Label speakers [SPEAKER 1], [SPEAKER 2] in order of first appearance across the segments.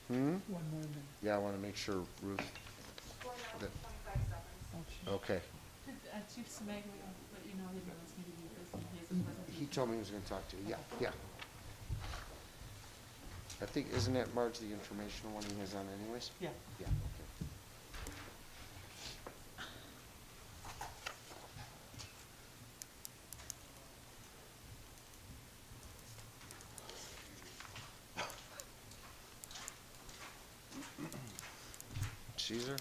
[SPEAKER 1] Hmm?
[SPEAKER 2] 1 more minute.
[SPEAKER 1] Yeah, I want to make sure, Ruth. that-
[SPEAKER 3] 25 seconds.
[SPEAKER 1] Okay.
[SPEAKER 2] Did Chief Semaglia let you know that he wants me to do this and he has a presentation?
[SPEAKER 1] He told me he was going to talk to you. Yeah, yeah. I think, isn't that Marge the informational one he has on anyways?
[SPEAKER 2] Yeah.
[SPEAKER 1] Yeah, okay. Caesar?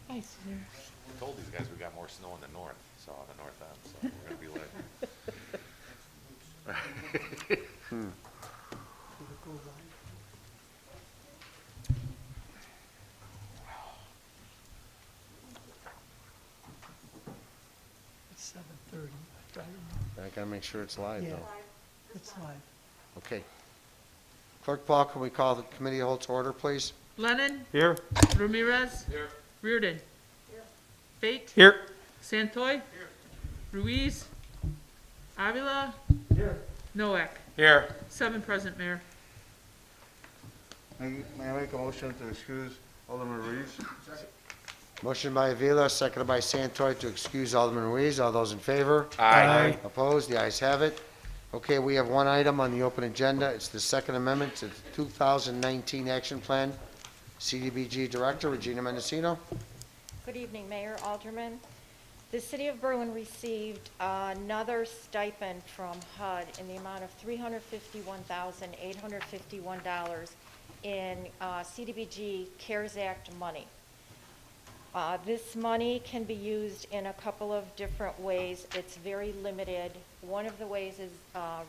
[SPEAKER 2] Hi, Sue.
[SPEAKER 4] I told these guys we got more snow in the north, so on the north end, so we're gonna be late.
[SPEAKER 2] It's 7:30.
[SPEAKER 1] I got to make sure it's live,
[SPEAKER 2] Yeah.
[SPEAKER 1] though.
[SPEAKER 2] It's live.
[SPEAKER 1] Okay. Clerk Paul, can we call the committee of whole to order, please?
[SPEAKER 5] Lennon?
[SPEAKER 1] Here.
[SPEAKER 5] Ramirez? Here. Reardon? Here. Fate?
[SPEAKER 1] Here.
[SPEAKER 5] Santoy? Here. Ruiz? Avila?
[SPEAKER 1] Here.
[SPEAKER 5] Noack?
[SPEAKER 1] Here.
[SPEAKER 5] 7 present, Mayor.
[SPEAKER 6] May I make a motion to excuse Alderman Ruiz?
[SPEAKER 1] Motion by Avila, seconded by Santoy to excuse Alderman Ruiz. All those in favor?
[SPEAKER 5] Aye.
[SPEAKER 1] Opposed? The ayes have it. Okay, we have one item on the open agenda. It's the Second Amendment to the 2019 Action Plan. CDBG Director Regina Mendocino.
[SPEAKER 3] Good evening, Mayor, Alderman. The City of Berwyn received another stipend from HUD in the amount of $351,851 in CDBG CARES Act money. This money can be used in a couple of different ways. It's very limited. One of the ways is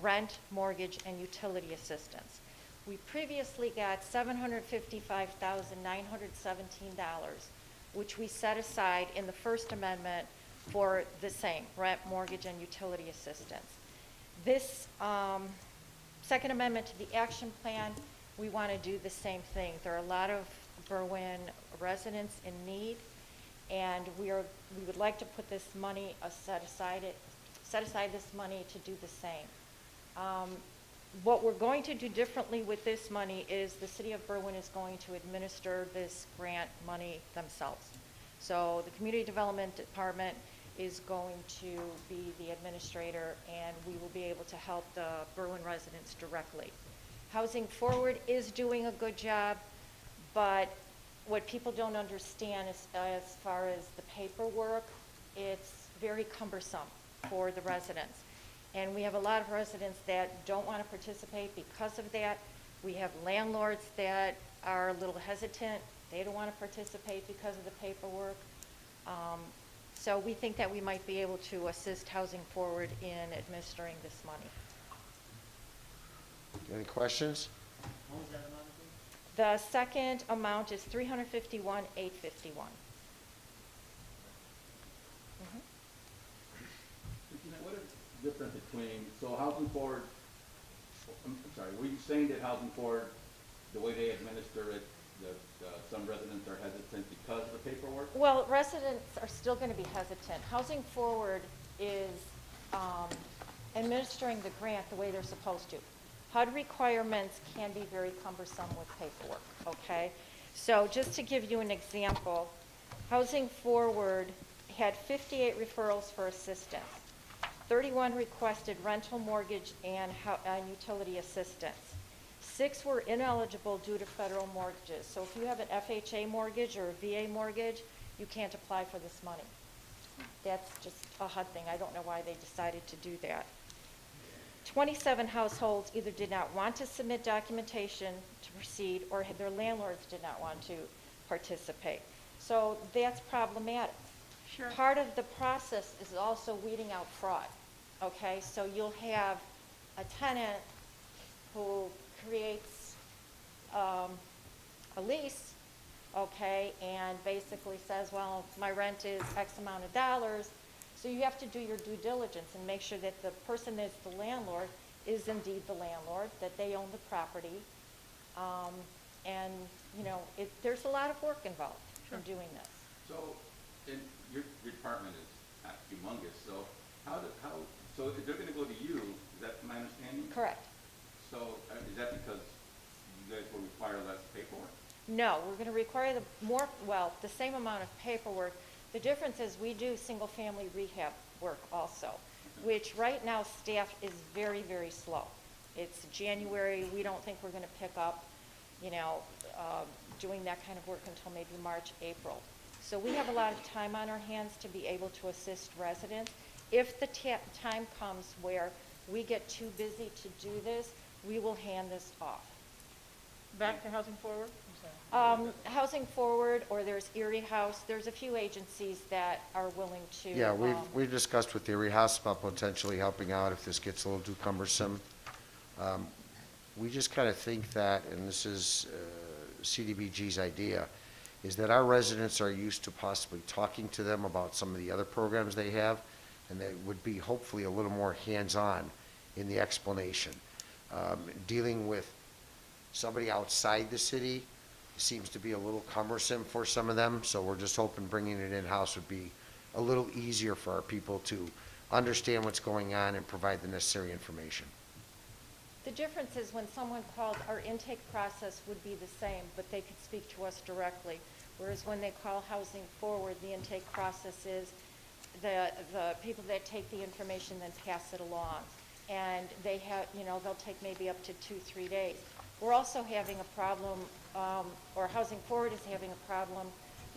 [SPEAKER 3] rent, mortgage, and utility assistance. We previously got $755,917, which we set aside in the First Amendment for the same, rent, mortgage, and utility assistance. This Second Amendment to the Action Plan, we want to do the same thing. There are a lot of Berwyn residents in need, and we would like to put this money, set aside this money to do the same. What we're going to do differently with this money is the City of Berwyn is going to administer this grant money themselves. So the Community Development Department is going to be the administrator, and we will be able to help the Berwyn residents directly. Housing Forward is doing a good job, but what people don't understand is, as far as the paperwork, it's very cumbersome for the residents. And we have a lot of residents that don't want to participate because of that. We have landlords that are a little hesitant. They don't want to participate because of the paperwork. So we think that we might be able to assist Housing Forward in administering this money.
[SPEAKER 1] Any questions?
[SPEAKER 3] The second amount is $351,851.
[SPEAKER 7] What is the difference between, so Housing Forward, I'm sorry, were you saying that Housing Forward, the way they administer it, that some residents are hesitant because of the paperwork?
[SPEAKER 3] Well, residents are still going to be hesitant. Housing Forward is administering the grant the way they're supposed to. HUD requirements can be very cumbersome with paperwork, okay? So just to give you an example, Housing Forward had 58 referrals for assistance. 31 requested rental mortgage and utility assistance. 6 were ineligible due to federal mortgages. So if you have an FHA mortgage or a VA mortgage, you can't apply for this money. That's just a HUD thing. I don't know why they decided to do that. 27 households either did not want to submit documentation to proceed, or their landlords did not want to participate. So that's problematic.
[SPEAKER 5] Sure.
[SPEAKER 3] Part of the process is also weeding out fraud, okay? So you'll have a tenant who creates a lease, okay, and basically says, well, my rent is X amount of dollars. So you have to do your due diligence and make sure that the person that's the landlord is indeed the landlord, that they own the property. And, you know, there's a lot of work involved in doing this.
[SPEAKER 7] So, your department is humongous, so so they're gonna go to you, is that my understanding?
[SPEAKER 3] Correct.
[SPEAKER 7] So, is that because you guys will require less paperwork?
[SPEAKER 3] No, we're going to require the same amount of paperwork. The difference is we do single-family rehab work also, which right now staff is very, very slow. It's January, we don't think we're going to pick up, doing that kind of work until maybe March, April. So we have a lot of time on our hands to be able to assist residents. If the time comes where we get too busy to do this, we will hand this off.
[SPEAKER 5] Back to Housing Forward? I'm sorry.
[SPEAKER 3] Housing Forward, or there's Erie House, there's a few agencies that are willing to.
[SPEAKER 1] Yeah, we've discussed with the Erie House about potentially helping out if this gets a little too cumbersome. We just kind of think that, and this is CDBG's idea, is that our residents are used to possibly talking to them about some of the other programs they have, and they would be hopefully a little more hands-on in the explanation. Dealing with somebody outside the city seems to be a little cumbersome for some of them, so we're just hoping bringing it in-house would be a little easier for our people to understand what's going on and provide the necessary information.
[SPEAKER 3] The difference is when someone calls, our intake process would be the same, but they could speak to us directly. Whereas when they call Housing Forward, the intake process is the people that take the information then pass it along. And they have, they'll take maybe up to 2-3 days. We're also having a problem, or Housing Forward is having a problem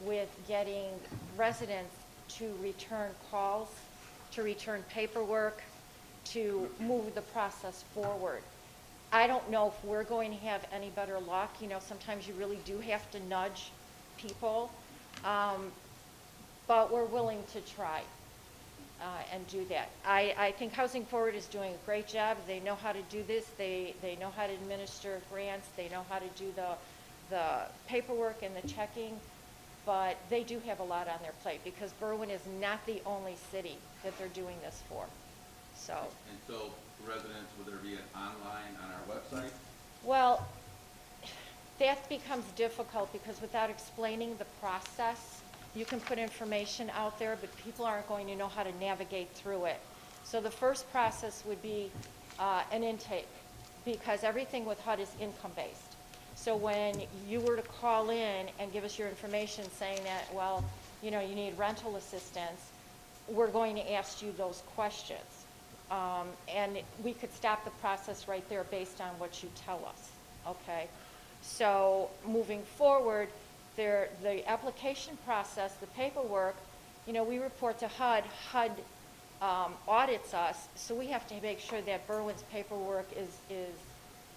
[SPEAKER 3] with getting residents to return calls, to return paperwork, to move the process forward. I don't know if we're going to have any better luck. Sometimes you really do have to nudge people, but we're willing to try and do that. I think Housing Forward is doing a great job. They know how to do this. They know how to administer grants. They know how to do the paperwork and the checking, but they do have a lot on their plate because Berwyn is not the only city that they're doing this for. So.
[SPEAKER 7] And so, residents, will there be an online on our website?
[SPEAKER 3] Well, that becomes difficult because without explaining the process, you can put information out there, but people aren't going to know how to navigate through it. So the first process would be an intake, because everything with HUD is income-based. So when you were to call in and give us your information saying that, well, you need rental assistance, we're going to ask you those questions. And we could stop the process right there based on what you tell us, okay? So moving forward, the application process, the paperwork, we report to HUD. HUD audits us, so we have to make sure that Berwyn's paperwork is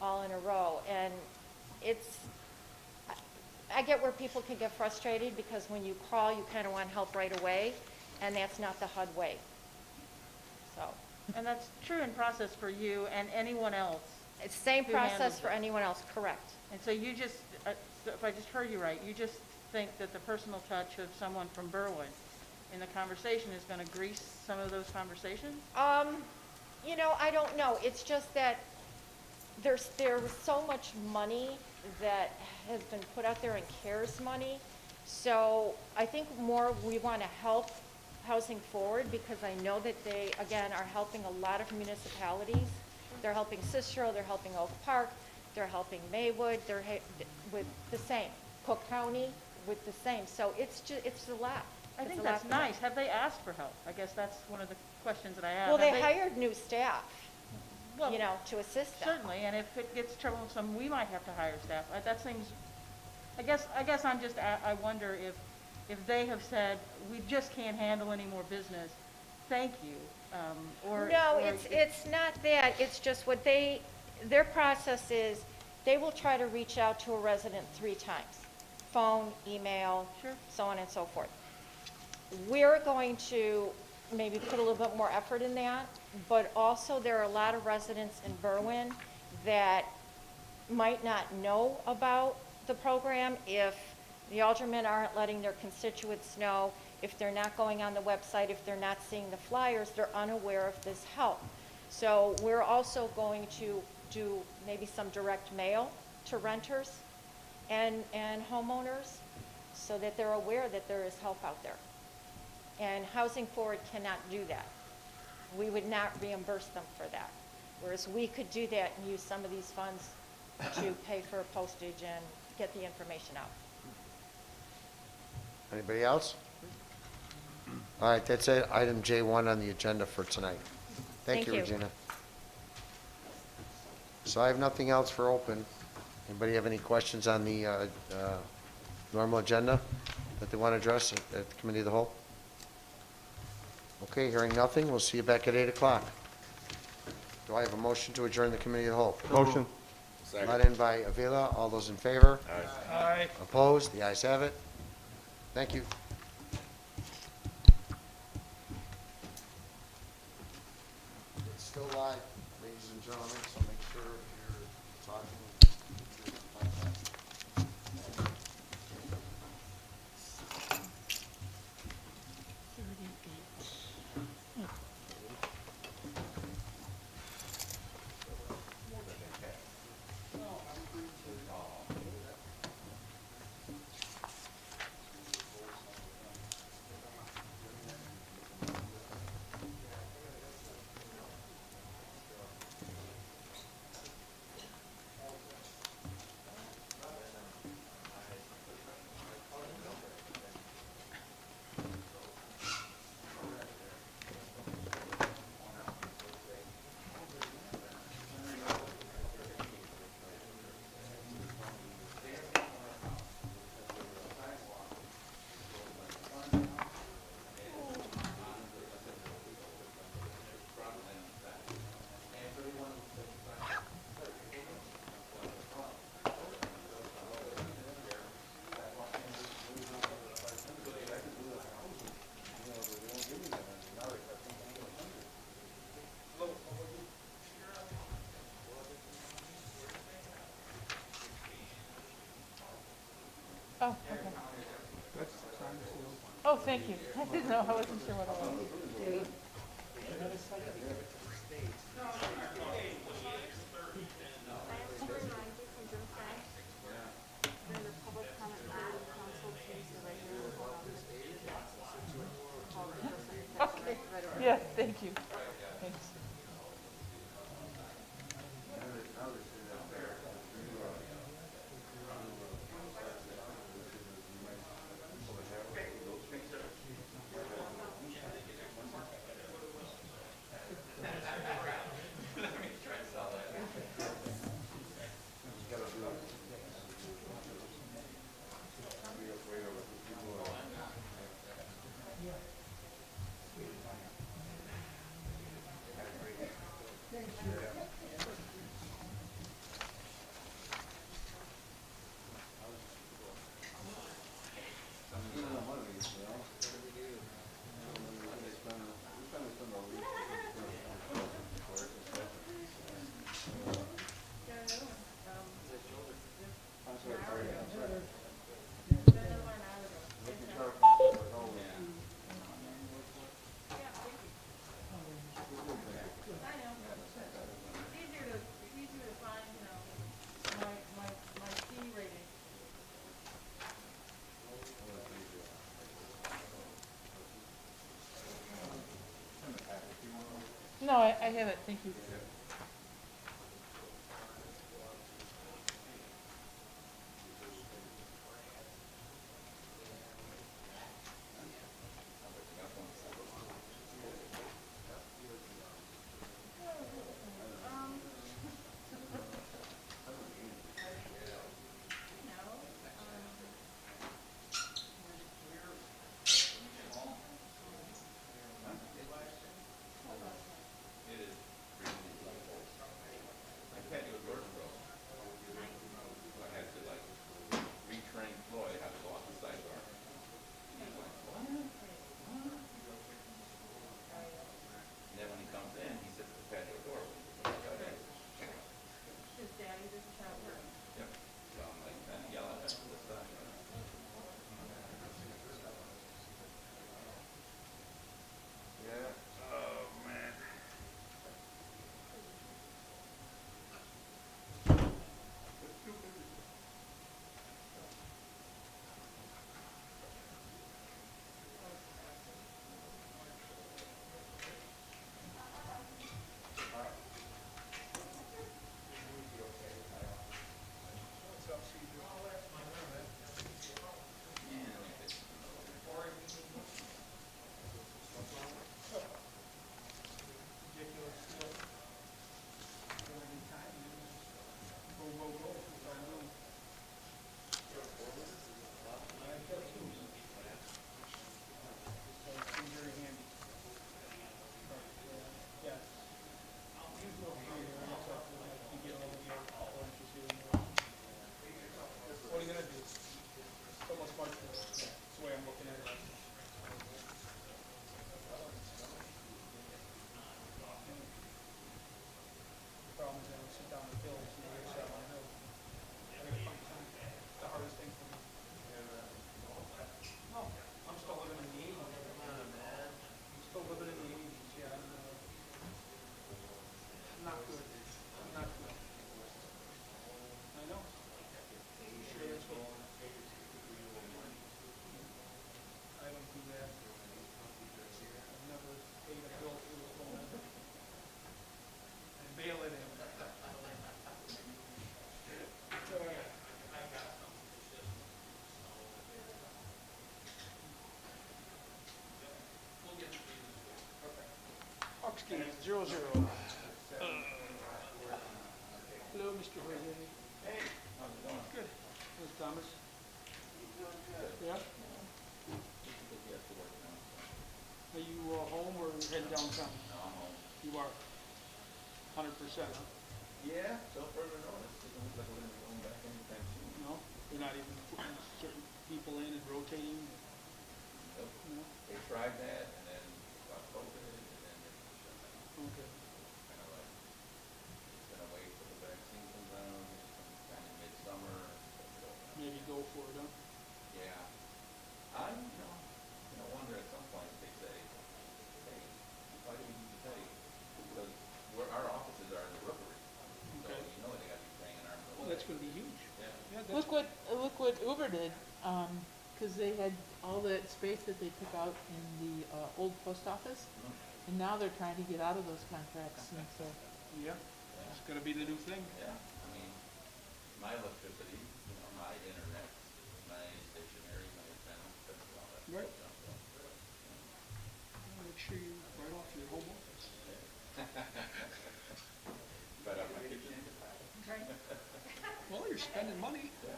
[SPEAKER 3] all in a row. And I get where people can get frustrated because when you call, you kind of want help right away, and that's not the HUD way. So.
[SPEAKER 5] And that's true in process for you and anyone else.
[SPEAKER 3] It's the same
[SPEAKER 5] Who
[SPEAKER 3] process
[SPEAKER 5] handles
[SPEAKER 3] for
[SPEAKER 5] it.
[SPEAKER 3] anyone else, correct.
[SPEAKER 5] And so you just, so if I just heard you right, you just think that the personal touch of someone from Berwyn in the conversation is going to grease some of those conversations?
[SPEAKER 3] I don't know. It's just that there's so much money that has been put out there in CARES money. So I think more we want to help Housing Forward because I know that they, again, are helping a lot of municipalities. They're helping Cicero, they're helping Oak Park, they're helping Maywood, they're with the same. Cook County with the same. So it's a lot.
[SPEAKER 5] I
[SPEAKER 3] It's
[SPEAKER 5] think
[SPEAKER 3] a lot
[SPEAKER 5] that's
[SPEAKER 3] for them.
[SPEAKER 5] nice. Have they asked for help? I guess that's one of the questions that I have.
[SPEAKER 3] Well,
[SPEAKER 5] Have
[SPEAKER 3] they hired new staff,
[SPEAKER 5] Well,
[SPEAKER 3] to assist them.
[SPEAKER 5] certainly, and if it gets troublesome, we might have to hire staff. That seems, I guess I'm just, I wonder if they have said, we just can't handle any more business, thank you, or.
[SPEAKER 3] No,
[SPEAKER 5] or
[SPEAKER 3] it's not that. It's just their process is, they will try to reach out to a resident 3 times. Phone, email,
[SPEAKER 5] Sure.
[SPEAKER 3] so on and so forth. We're going to maybe put a little bit more effort in that, but also there are a lot of residents in Berwyn that might not know about the program if the aldermen aren't letting their constituents know, if they're not going on the website, if they're not seeing the flyers, they're unaware of this help. So we're also going to do maybe some direct mail to renters and homeowners so that they're aware that there is help out there. And Housing Forward cannot do that. We would not reimburse them for that. Whereas we could do that and use some of these funds to pay for postage and get the information out.
[SPEAKER 1] Anybody else? All right, that's it, item J1 on the agenda for tonight. Thank
[SPEAKER 3] Thank
[SPEAKER 1] you,
[SPEAKER 3] you.
[SPEAKER 1] Regina. So I have nothing else for open. Anybody have any questions on the normal agenda that they want to address at the Committee of the Whole? Okay, hearing nothing, we'll see you back at 8 o'clock. Do I have a motion to adjourn the Committee of the Whole?
[SPEAKER 6] Motion.
[SPEAKER 1] Brought in by Avila, all those in favor?
[SPEAKER 6] Aye.
[SPEAKER 1] Opposed? The ayes have it. Thank you. It's still live, ladies and gentlemen, so make sure you're talking.
[SPEAKER 5] Oh, okay. Oh, thank you. I didn't know, I wasn't sure what it was. Okay, yeah, thank you. Thanks. Easier to find, my C rating. No, I have it, thank you.
[SPEAKER 8] Okay, 0-0. Hello, Mr. Jose. Hey. How's it going? Good. How's Thomas? Yeah? Are you home or heading downtown?
[SPEAKER 7] No, I'm home.
[SPEAKER 8] You are? 100%, huh?
[SPEAKER 7] Yeah, so further notice, it doesn't look like we're gonna be going back anytime soon.
[SPEAKER 8] No? You're not even putting certain people in and rotating?
[SPEAKER 7] Nope.
[SPEAKER 8] No?
[SPEAKER 7] They tried that, and then got COVID, and then they shut down.
[SPEAKER 8] Okay.
[SPEAKER 7] Kind of like, gonna wait till the vaccine comes out, kind of midsummer, and so
[SPEAKER 8] Maybe go for it, huh?
[SPEAKER 7] yeah. I'm, wonder at some point if they say, hey, why do we need to pay? Because our offices are in the rookery, so
[SPEAKER 8] Okay.
[SPEAKER 7] they gotta be paying an arm and a
[SPEAKER 8] Well,
[SPEAKER 7] leg.
[SPEAKER 8] that's gonna be huge.
[SPEAKER 7] Yeah.
[SPEAKER 8] Yeah, that's,
[SPEAKER 2] Look what Uber did, cause they had all that space that they took out in the, old post office, and now they're trying to get out of those contracts, and so.
[SPEAKER 8] yeah, it's gonna be the new thing.
[SPEAKER 7] Yeah, I mean, my electricity, my internet, my stationery, my antenna, that's all that.
[SPEAKER 8] Right.
[SPEAKER 7] stuff, so,
[SPEAKER 8] Make sure you write off your home office.
[SPEAKER 7] But my kitchen,
[SPEAKER 8] Well, you're spending money,
[SPEAKER 7] yeah,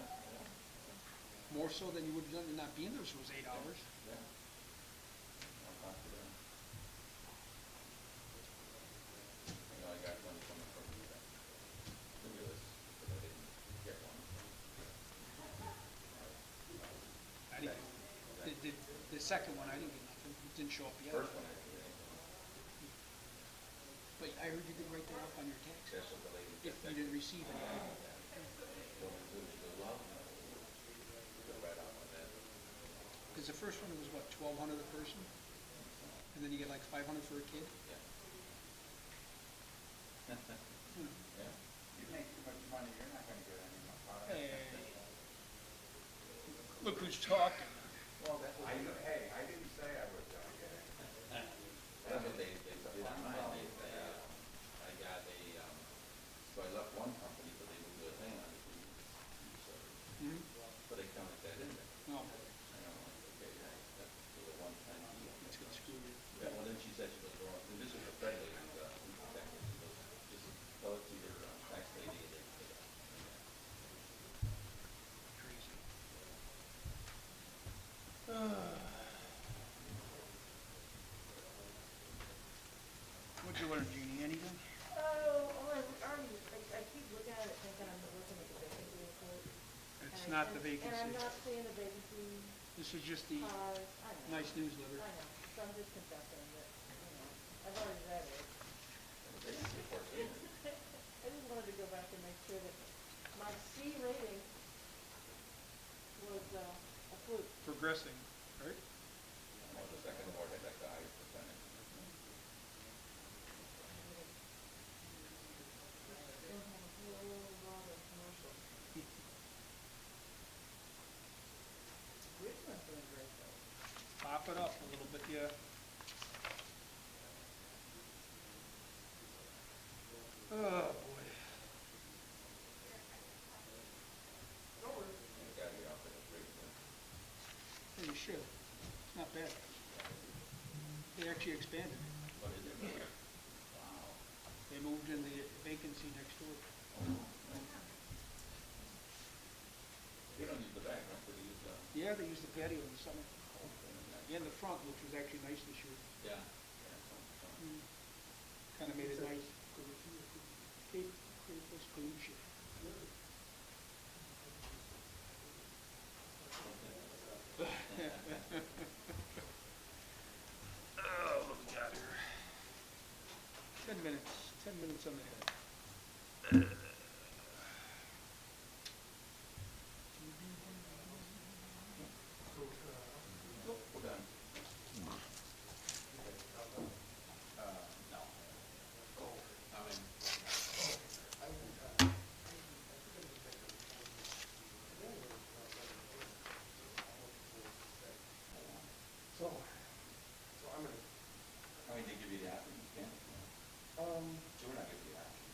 [SPEAKER 8] more so than you would have done to not being there for those 8 hours.
[SPEAKER 7] yeah. I'll talk to them. I got one coming from stimulus, but I didn't get one.
[SPEAKER 8] I didn't, the second one, I didn't get nothing, it didn't show up yet.
[SPEAKER 7] First one I didn't get anything.
[SPEAKER 8] But I heard you did write that up on your tax,
[SPEAKER 7] That's what the lady
[SPEAKER 8] if
[SPEAKER 7] said.
[SPEAKER 8] you didn't receive it.
[SPEAKER 7] So the love, go right off on that.
[SPEAKER 8] Because the first one was what, 1,200 a person? And then you get like 500 for a kid?
[SPEAKER 7] Yeah.
[SPEAKER 8] Hmm.
[SPEAKER 7] Yeah.
[SPEAKER 6] You make too much money, you're not gonna get any more.
[SPEAKER 8] Hey. Look who's talking.
[SPEAKER 6] Well, I didn't say I was gonna get it.
[SPEAKER 7] That's what they did on mine, I got a, so I left one company, but they moved the thing on it.
[SPEAKER 8] Hmm?
[SPEAKER 7] But they counted that in there.
[SPEAKER 8] No,
[SPEAKER 7] And I'm like, okay, that's a one-time deal.
[SPEAKER 8] it's gonna screw you.
[SPEAKER 7] Yeah, well, then she said, she goes, well, and this is the Fed lady, detective, she goes, just tell it to your tax lady and they pay it.
[SPEAKER 8] Crazy. What'd you learn, Jeannie? Anything?
[SPEAKER 3] I keep looking at it thinking I'm looking at the vacancy report.
[SPEAKER 8] It's not the
[SPEAKER 3] And I'm
[SPEAKER 8] vacancy.
[SPEAKER 3] not seeing the vacancy
[SPEAKER 8] This is just the
[SPEAKER 3] cause, I know.
[SPEAKER 8] nice newsletter.
[SPEAKER 3] I know, so I'm just confessing that, I've already read it.
[SPEAKER 7] They just report it in there.
[SPEAKER 3] I just wanted to go back and make sure that my C rating was, a fluke.
[SPEAKER 8] Progressing, right?
[SPEAKER 7] Well, the second award had like the highest percentage.
[SPEAKER 3] Still have a whole lot of commercial. Richmond's doing great though.
[SPEAKER 8] Pop it up a little bit, yeah. Oh, boy.
[SPEAKER 7] You gotta get off at a great one.
[SPEAKER 8] Hey, you should. It's not bad. They actually expanded it.
[SPEAKER 7] What is it? Wow.
[SPEAKER 8] They moved in the vacancy next door.
[SPEAKER 7] They don't use the back, huh? They use the.
[SPEAKER 8] Yeah, they used the patio in the summer. And the front, which was actually nice this year.
[SPEAKER 7] Yeah.
[SPEAKER 8] Kind of made it nice. Cape, clean shit. Oh, what we got here? 10 minutes. 10 minutes on the head.
[SPEAKER 7] We're done. No. I mean.
[SPEAKER 6] So I'm gonna,
[SPEAKER 7] I mean, they give you the option, you can't. So we're not giving you the option.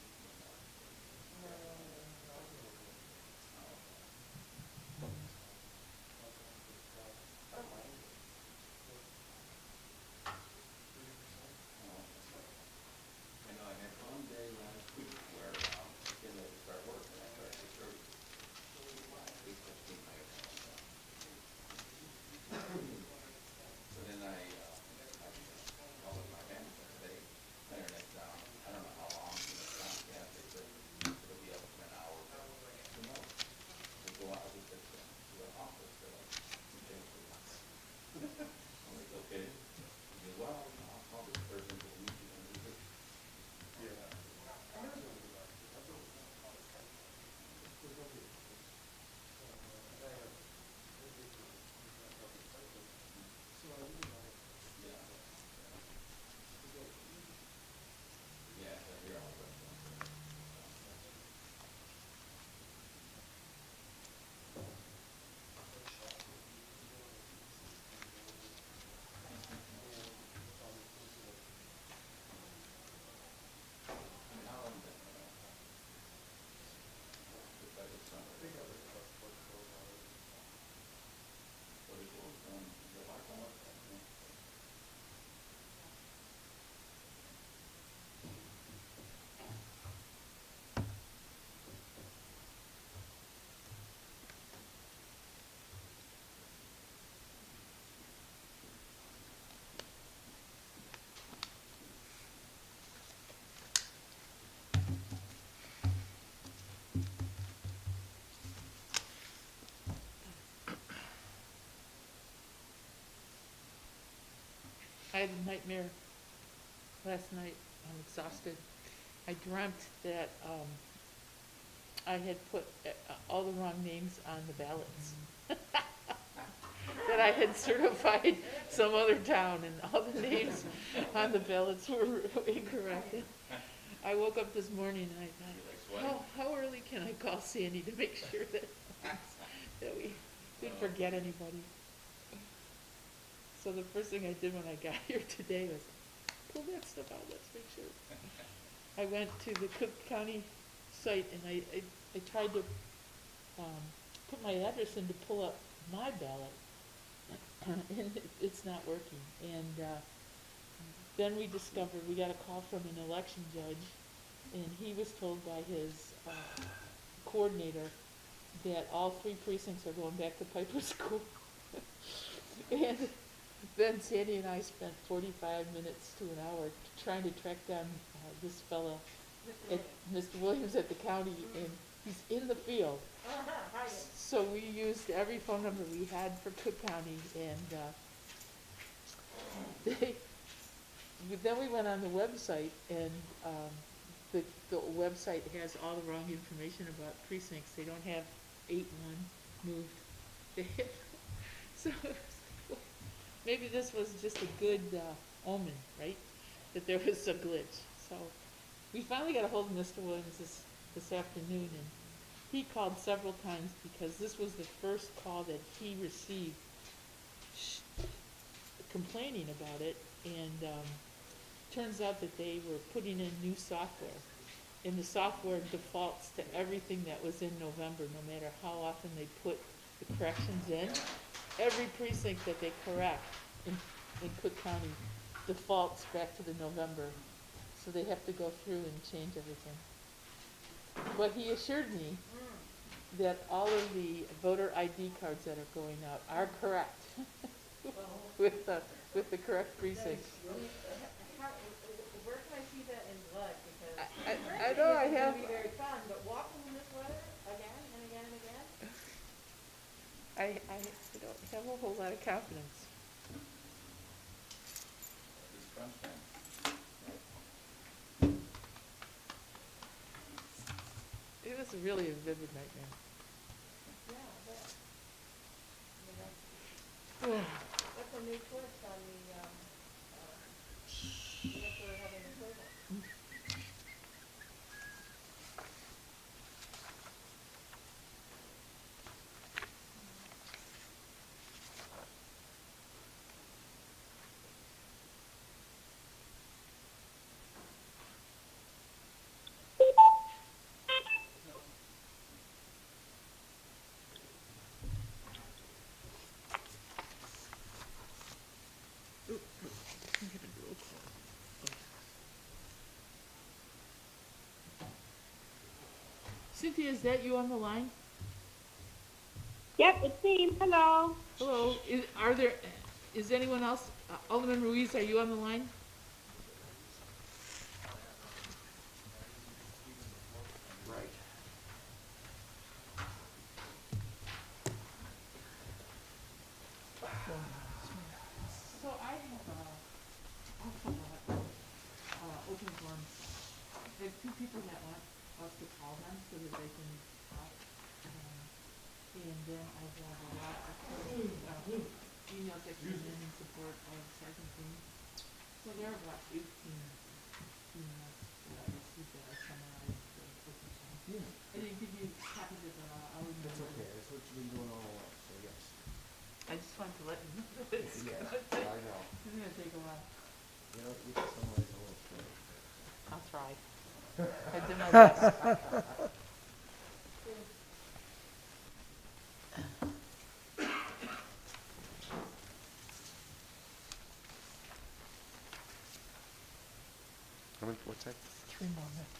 [SPEAKER 2] I had a nightmare last night. I'm exhausted. I dreamt that I had put all the wrong names on the ballots. That I had certified some other town and all the names on the ballots were incorrect. I woke up this morning and I thought, how early can I call Sandy to make sure that we didn't forget anybody? So the first thing I did when I got here today was pull that stuff out, let's make sure. I went to the Cook County site and I tried to put my address in to pull up my ballot. And it's not working. And then we discovered, we got a call from an election judge, and he was told by his coordinator that all 3 precincts are going back to Piper School. And then Sandy and I spent 45 minutes to an hour trying to track down this fella, Mr. Williams at the county, and he's in the field. So we used every phone number we had for Cook County, and then we went on the website, and the website has all the wrong information about precincts. They don't have 8-1 moved. So maybe this was just a good omen, right? That there was a glitch. So we finally got a hold of Mr. Williams this afternoon, and he called several times because this was the first call that he received complaining about it, and turns out that they were putting in new software, and the software defaults to everything that was in November, no matter how often they put the corrections in. Every precinct that they correct in Cook County defaults back to the November, so they have to go through and change everything. But he assured me that all of the voter ID cards that are going out are correct with the correct precincts.
[SPEAKER 9] Where can I see that in blood? Because
[SPEAKER 2] I know I have.
[SPEAKER 9] It's gonna be very fun, but walking in this weather again and again and again.
[SPEAKER 2] I don't have a whole lot of confidence. It was really a vivid nightmare.
[SPEAKER 9] Yeah, but I mean, that's a new twist on the I guess we're having approval.
[SPEAKER 2] Cynthia, is that you on the line?
[SPEAKER 10] Yep, it's me. Hello.
[SPEAKER 2] Hello. Is anyone else? Alderman Ruiz, are you on the line?
[SPEAKER 1] Right.
[SPEAKER 2] So I have also open forums. I have 2 people that want us to call them so that they can talk. And then I have a lot of emails that came in support of Sergeant Green. So there are about 18 emails that I received that are summarized for open forum.
[SPEAKER 1] Yeah.
[SPEAKER 2] I didn't give you copies of our
[SPEAKER 1] That's okay, that's what you've been doing all along, so yes.
[SPEAKER 2] I just wanted to let you know that it's
[SPEAKER 1] Yeah,
[SPEAKER 2] gonna
[SPEAKER 1] I know.
[SPEAKER 2] take a while.
[SPEAKER 1] You know, you can summarize the whole story.
[SPEAKER 2] I'll try. I did my best.
[SPEAKER 1] What's that?
[SPEAKER 2] 3 more minutes.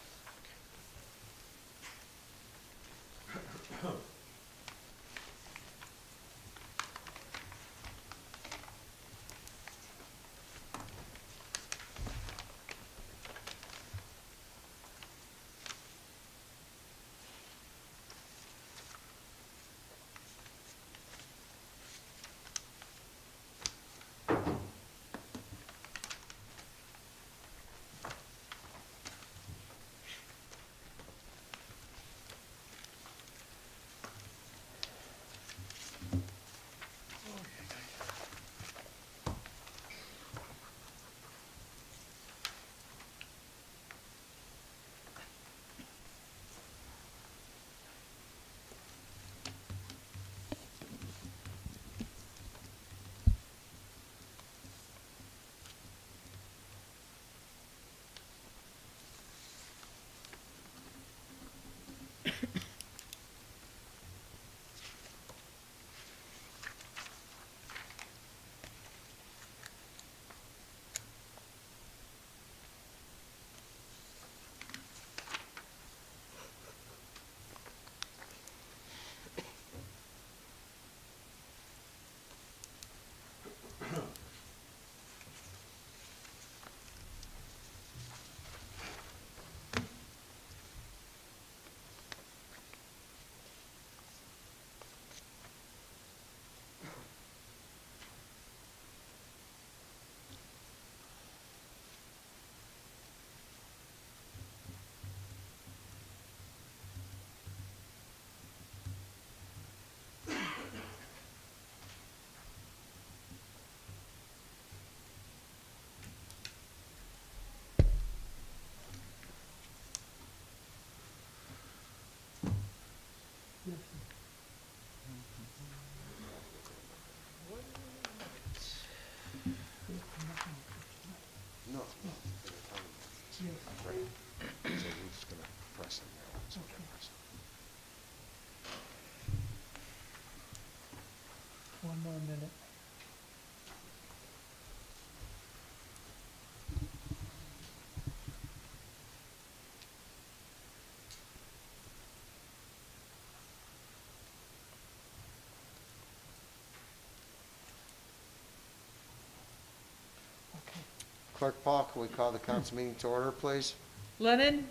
[SPEAKER 1] Clerk Paul, can we call the council meeting to order, please?
[SPEAKER 2] Lennon?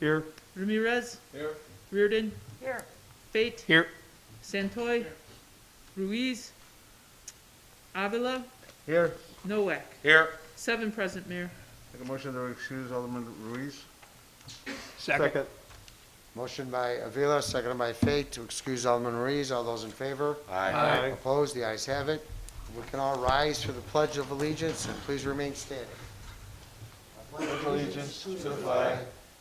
[SPEAKER 8] Here.
[SPEAKER 2] Ramirez?
[SPEAKER 7] Here.
[SPEAKER 2] Reardon?
[SPEAKER 5] Here.
[SPEAKER 2] Fate?
[SPEAKER 8] Here.
[SPEAKER 2] Santoy? Ruiz? Avila?
[SPEAKER 8] Here.
[SPEAKER 2] Nowak?
[SPEAKER 4] Here.
[SPEAKER 2] 7 present, Mayor.
[SPEAKER 10] Make a motion to excuse Alderman Ruiz.
[SPEAKER 8] Second.
[SPEAKER 1] Motion by Avila, seconded by Fate, to excuse Alderman Ruiz. All those in favor?
[SPEAKER 8] Aye.
[SPEAKER 1] Opposed? The ayes have it. We can all rise for the Pledge of Allegiance, and please remain standing.
[SPEAKER 10] Allegiance to the flag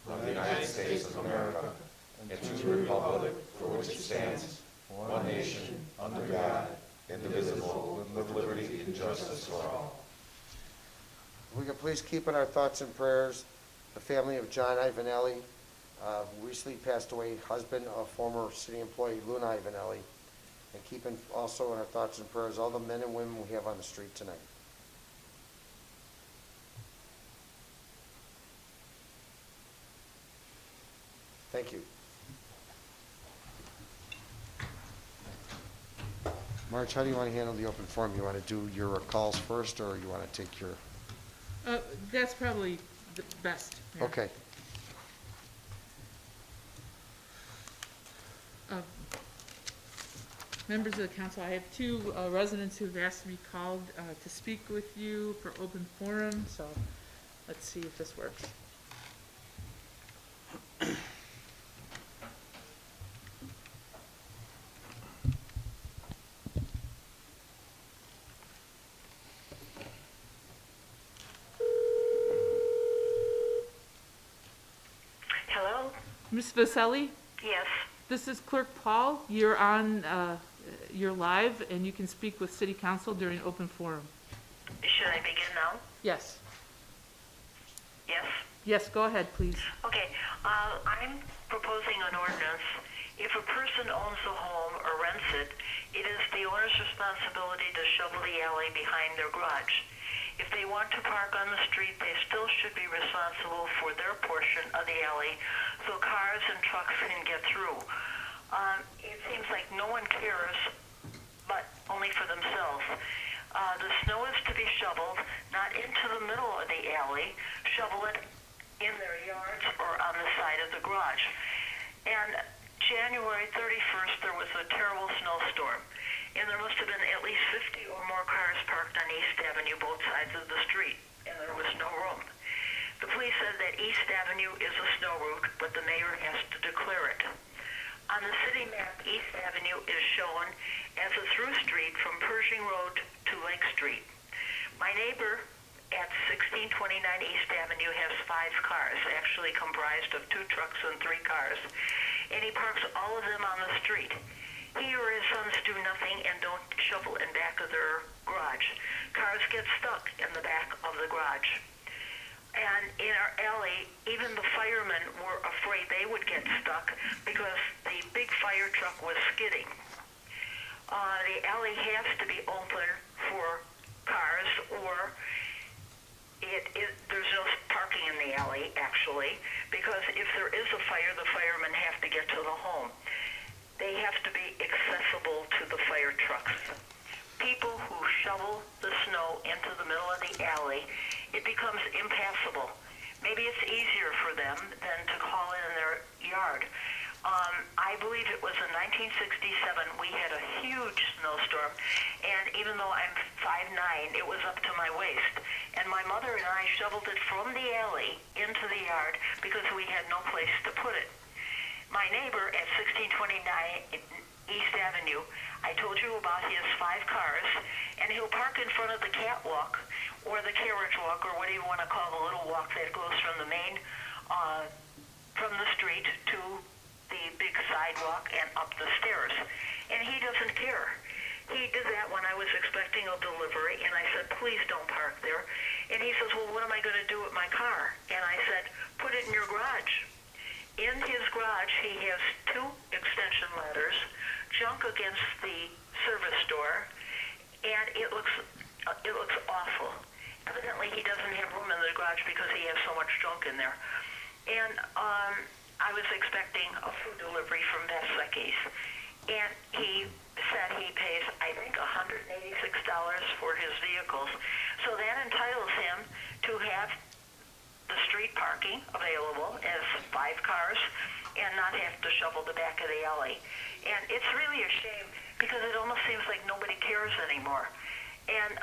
[SPEAKER 10] of the United States of America and to the republic for which it stands, one nation, under God, indivisible, with liberty and justice for all.
[SPEAKER 1] If we could please keep in our thoughts and prayers the family of John Ivanelli, who recently passed away, husband of former city employee Luna Ivanelli, and keep in also in our thoughts and prayers all the men and women we have on the street tonight. Thank you. Marge, how do you want to handle the open forum? You want to do your calls first, or you want to take your...
[SPEAKER 2] That's probably the best, Mayor.
[SPEAKER 1] Okay.
[SPEAKER 2] Members of the council, I have 2 residents who've asked to be called to speak with you for open forum, so let's see if this works.
[SPEAKER 9] Hello?
[SPEAKER 2] Ms. Vaselli,
[SPEAKER 9] Yes.
[SPEAKER 2] this is Clerk Paul. You're on, you're live, and you can speak with city council during open forum.
[SPEAKER 9] Should I begin now?
[SPEAKER 2] Yes.
[SPEAKER 9] Yes?
[SPEAKER 2] Yes, go ahead, please.
[SPEAKER 9] Okay. I'm proposing an ordinance. If a person owns a home or rents it, it is the owner's responsibility to shovel the alley behind their garage. If they want to park on the street, they still should be responsible for their portion of the alley so cars and trucks can get through. It seems like no one cares, but only for themselves. The snow is to be shoveled, not into the middle of the alley, shovel it in their yards or on the side of the garage. And January 31st, there was a terrible snowstorm, and there must have been at least 50 or more cars parked on East Avenue, both sides of the street, and there was no room. The police said that East Avenue is a snow route, but the mayor has to declare it. On the city map, East Avenue is shown as a through street from Pershing Road to Lake Street. My neighbor at 1629 East Avenue has 5 cars, actually comprised of 2 trucks and 3 cars, and he parks all of them on the street. He or his sons do nothing and don't shovel in back of their garage. Cars get stuck in the back of the garage. And in our alley, even the firemen were afraid they would get stuck because the big fire truck was skidding. The alley has to be open for cars, or there's no parking in the alley, actually, because if there is a fire, the firemen have to get to the home. They have to be accessible to the fire trucks. People who shovel the snow into the middle of the alley, it becomes impassable. Maybe it's easier for them than to haul in their yard. I believe it was in 1967, we had a huge snowstorm, and even though I'm 5'9", it was up to my waist. And my mother and I shoveled it from the alley into the yard because we had no place to put it. My neighbor at 1629 East Avenue, I told you about his 5 cars, and he'll park in front of the catwalk or the carriage walk, or what do you want to call the little walk that goes from the main, from the street to the big sidewalk and up the stairs. And he doesn't care. He did that when I was expecting a delivery, and I said, please don't park there. And he says, well, what am I going to do with my car? And I said, put it in your garage. In his garage, he has 2 extension ladders, junk against the service door, and it looks awful. Evidently, he doesn't have room in the garage because he has so much junk in there. And I was expecting a food delivery from Vesecki's, and he said he pays, I think, $186 for his vehicles. So that entitles him to have the street parking available as 5 cars and not have to shovel the back of the alley. And it's really a shame because it almost seems like nobody cares anymore. And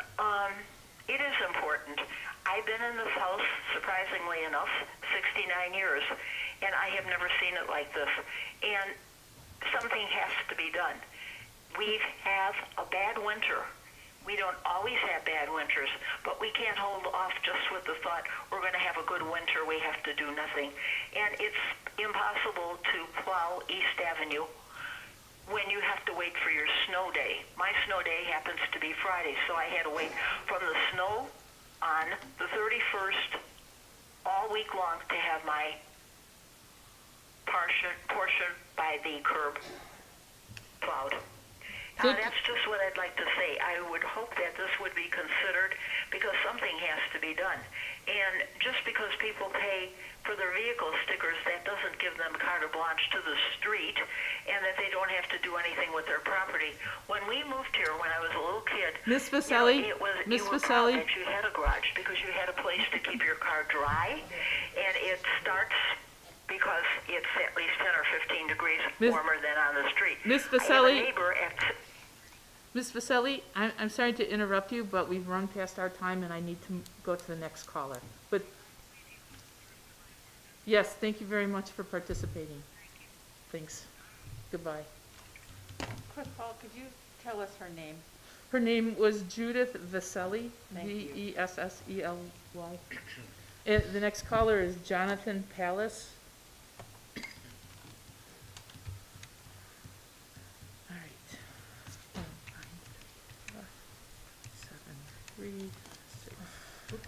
[SPEAKER 9] it is important. I've been in this house, surprisingly enough, 69 years, and I have never seen it like this. And something has to be done. We have a bad winter. We don't always have bad winters, but we can't hold off just with the thought we're going to have a good winter, we have to do nothing. And it's impossible to plow East Avenue when you have to wait for your snow day. My snow day happens to be Friday, so I had to wait from the snow on the 31st all week long to have my portion by the curb plowed. That's just what I'd like to say. I would hope that this would be considered because something has to be done. And just because people pay for their vehicle stickers, that doesn't give them carte blanche to the street and that they don't have to do anything with their property. When we moved here, when I was a little kid,
[SPEAKER 2] Miss Vaselli,
[SPEAKER 9] you were
[SPEAKER 2] Miss
[SPEAKER 9] proud
[SPEAKER 2] Vaselli,
[SPEAKER 9] that you had a garage because you had a place to keep your car dry, and it starts because it's at least 10 or 15 degrees warmer than on the street.
[SPEAKER 2] Miss
[SPEAKER 9] I have a
[SPEAKER 2] Vaselli,
[SPEAKER 9] neighbor at
[SPEAKER 2] Miss Vaselli, I'm sorry to interrupt you, but we've run past our time and I need to go to the next caller. But, yes, thank you very much for participating. Thanks. Goodbye.
[SPEAKER 5] Quick, Paul, could you tell us her name?
[SPEAKER 2] Her name was Judith Vaselli,
[SPEAKER 5] Thank you.
[SPEAKER 2] Vessely. The next caller is Jonathan Pallas. All right. 7, 3, 6. Oops.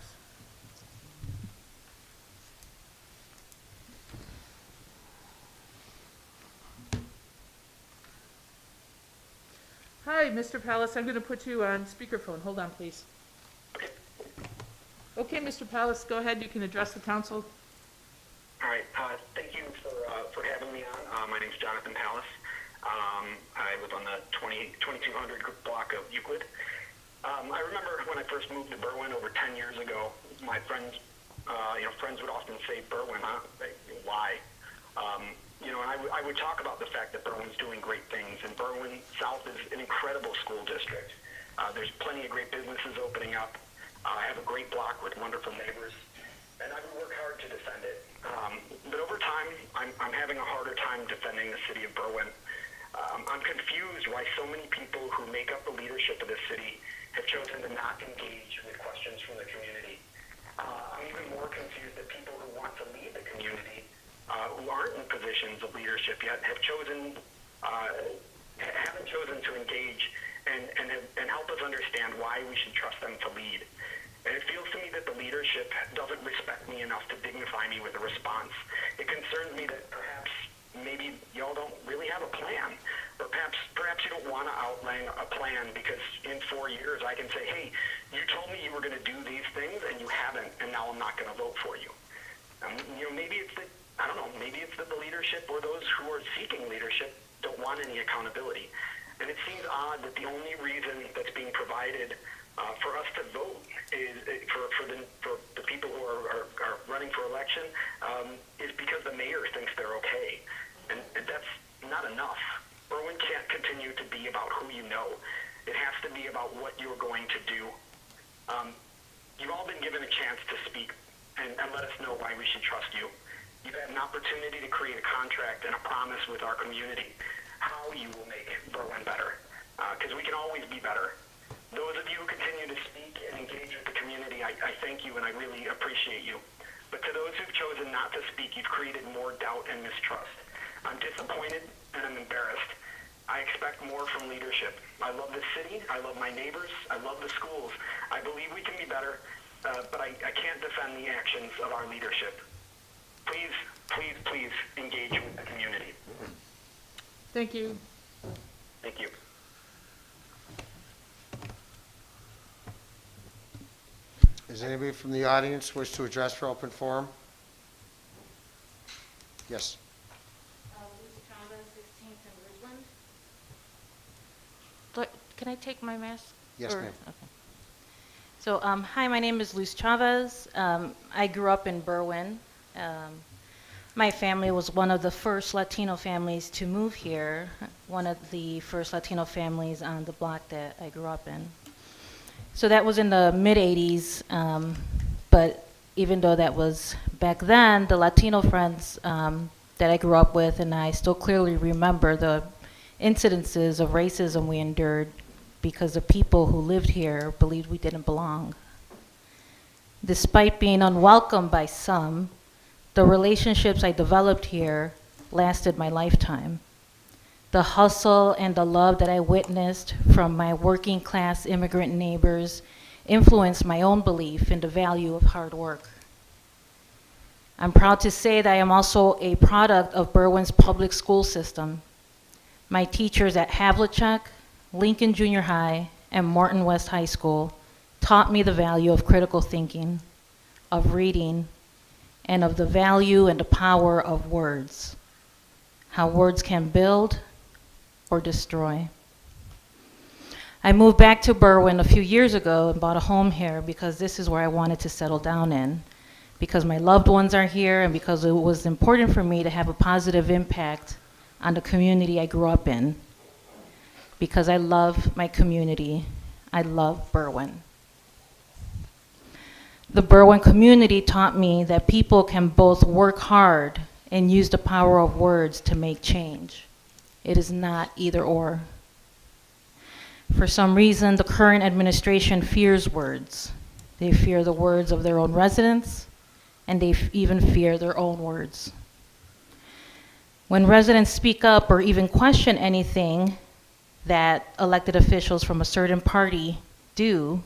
[SPEAKER 2] Hi, Mr. Pallas. I'm going to put you on speakerphone. Hold on, please. Okay, Mr. Pallas, go ahead. You can address the council.
[SPEAKER 11] All right. Thank you for having me on. My name's Jonathan Pallas. I live on the 2200 block of Euclid. I remember when I first moved to Berwyn over 10 years ago, my friends, friends would often say, "Berwyn, huh? Why?" And I would talk about the fact that Berwyn's doing great things, and Berwyn South is an incredible school district. There's plenty of great businesses opening up. I have a great block with wonderful neighbors, and I would work hard to defend it. But over time, I'm having a harder time defending the city of Berwyn. I'm confused why so many people who make up the leadership of this city have chosen to not engage with questions from the community. I'm even more confused that people who want to lead the community, who aren't in positions of leadership yet, haven't chosen to engage and help us understand why we should trust them to lead. And it feels to me that the leadership doesn't respect me enough to dignify me with a response. It concerns me that perhaps maybe y'all don't really have a plan, or perhaps you don't want to outline a plan because in 4 years I can say, hey, you told me you were going to do these things and you haven't, and now I'm not going to vote for you. Maybe it's that, I don't know, maybe it's that the leadership or those who are seeking leadership don't want any accountability. And it seems odd that the only reason that's being provided for us to vote is for the people who are running for election is because the mayor thinks they're okay, and that's not enough. Berwyn can't continue to be about who you know. It has to be about what you're going to do. You've all been given a chance to speak and let us know why we should trust you. You've had an opportunity to create a contract and a promise with our community how you will make Berwyn better, because we can always be better. Those of you who continue to speak and engage with the community, I thank you and I really appreciate you. But to those who've chosen not to speak, you've created more doubt and mistrust. I'm disappointed and I'm embarrassed. I expect more from leadership. I love this city. I love my neighbors. I love the schools. I believe we can be better, but I can't defend the actions of our leadership. Please, please, please engage with the community.
[SPEAKER 2] Thank you.
[SPEAKER 11] Thank you.
[SPEAKER 1] Does anybody from the audience wish to address for open forum? Yes.
[SPEAKER 12] Lucy Thomas, 16th and Ridgeland. can I take my mask?
[SPEAKER 1] Yes,
[SPEAKER 12] Or-
[SPEAKER 1] ma'am.
[SPEAKER 12] okay. So, hi, my name is Luz Chavez. I grew up in Berwyn. My family was one of the first Latino families to move here, one of the first Latino families on the block that I grew up in. So that was in the mid-'80s, but even though that was back then, the Latino friends that I grew up with and I still clearly remember the incidences of racism we endured because the people who lived here believed we didn't belong. Despite being unwelcome by some, the relationships I developed here lasted my lifetime. The hustle and the love that I witnessed from my working class immigrant neighbors influenced my own belief in the value of hard work. I'm proud to say that I am also a product of Berwyn's public school system. My teachers at Havlicek, Lincoln Junior High, and Morton West High School taught me the value of critical thinking, of reading, and of the value and the power of words, how words can build or destroy. I moved back to Berwyn a few years ago and bought a home here because this is where I wanted to settle down in, because my loved ones are here and because it was important for me to have a positive impact on the community I grew up in, because I love my community. I love Berwyn. The Berwyn community taught me that people can both work hard and use the power of words to make change. It is not either or. For some reason, the current administration fears words. They fear the words of their own residents, and they even fear their own words. When residents speak up or even question anything that elected officials from a certain party do,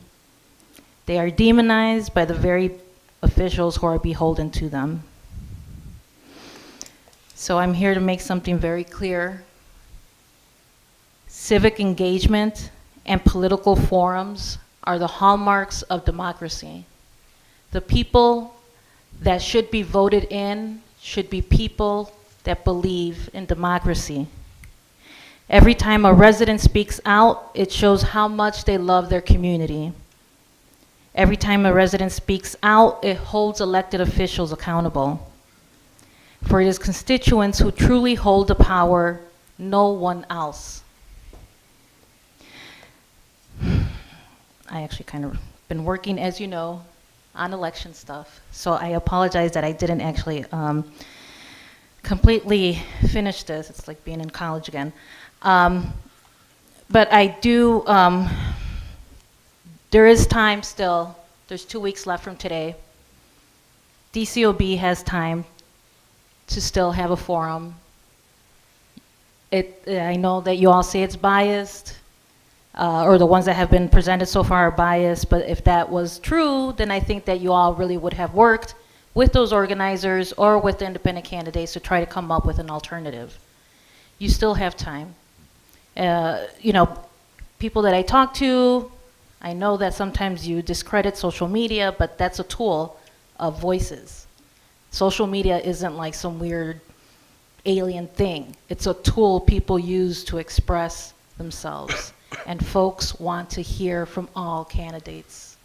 [SPEAKER 12] they are demonized by the very officials who are beholden to them. So I'm here to make something very clear. Civic engagement and political forums are the hallmarks of democracy. The people that should be voted in should be people that believe in democracy. Every time a resident speaks out, it shows how much they love their community. Every time a resident speaks out, it holds elected officials accountable. For it is constituents who truly hold the power, no one else. I actually kind of been working, as you know, on election stuff. So I apologize that I didn't actually completely finish this. It's like being in college again. But I do, there is time still. There's 2 weeks left from today. DCOB has time to still have a forum. I know that you all say it's biased, or the ones that have been presented so far are biased, but if that was true, then I think that you all really would have worked with those organizers or with the independent candidates to try to come up with an alternative. You still have time. You know, people that I talk to, I know that sometimes you discredit social media, but that's a tool of voices. Social media isn't like some weird alien thing. It's a tool people use to express themselves. And folks want to hear from all candidates.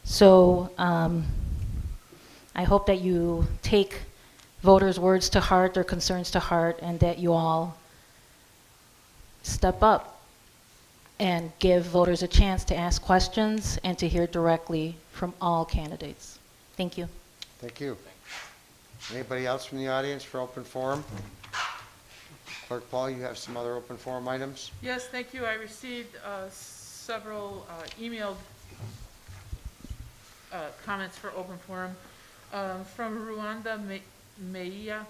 [SPEAKER 12] So I hope that you take voters' words to heart, their concerns to heart, and that you all step up and give voters a chance to ask questions and to hear directly from all candidates. Thank you.
[SPEAKER 1] Thank you. Anybody else from the audience for open forum? Clerk Paul, you have some other open forum items?
[SPEAKER 2] Yes, thank you. I received several emailed comments for open forum. From Rwanda Meia,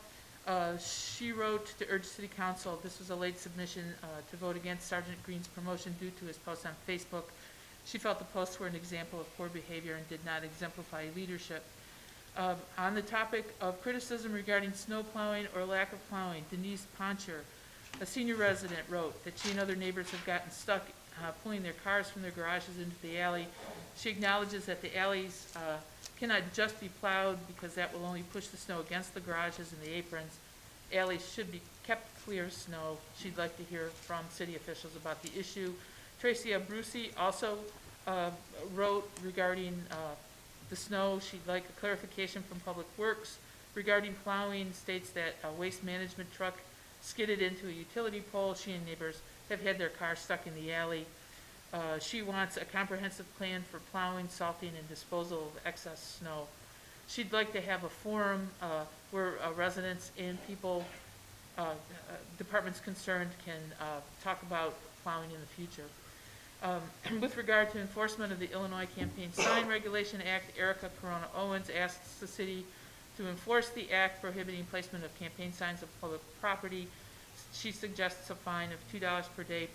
[SPEAKER 2] she wrote to urge City Council, this was a late submission, to vote against Sergeant Green's promotion due to his post on Facebook. She felt the posts were an example of poor behavior and did not exemplify leadership. On the topic of criticism regarding snow plowing or lack of plowing, Denise Poncher, a senior resident, wrote that she and other neighbors have gotten stuck pulling their cars from their garages into the alley. She acknowledges that the alleys cannot just be plowed because that will only push the snow against the garages and the aprons. Alleys should be kept clear of snow. She'd like to hear from city officials about the issue. Tracy Abruzzi also wrote regarding the snow. She'd like a clarification from Public Works regarding plowing, states that a waste management truck skidded into a utility pole. She and neighbors have had their car stuck in the alley. She wants a comprehensive plan for plowing, salting, and disposal of excess snow. She'd like to have a forum where residents and people, departments concerned can talk about plowing in the future. With regard to enforcement of the Illinois Campaign Sign Regulation Act, Erica Corona Owens asks the city to enforce the act prohibiting placement of campaign signs of public property. She suggests a fine of $2 per day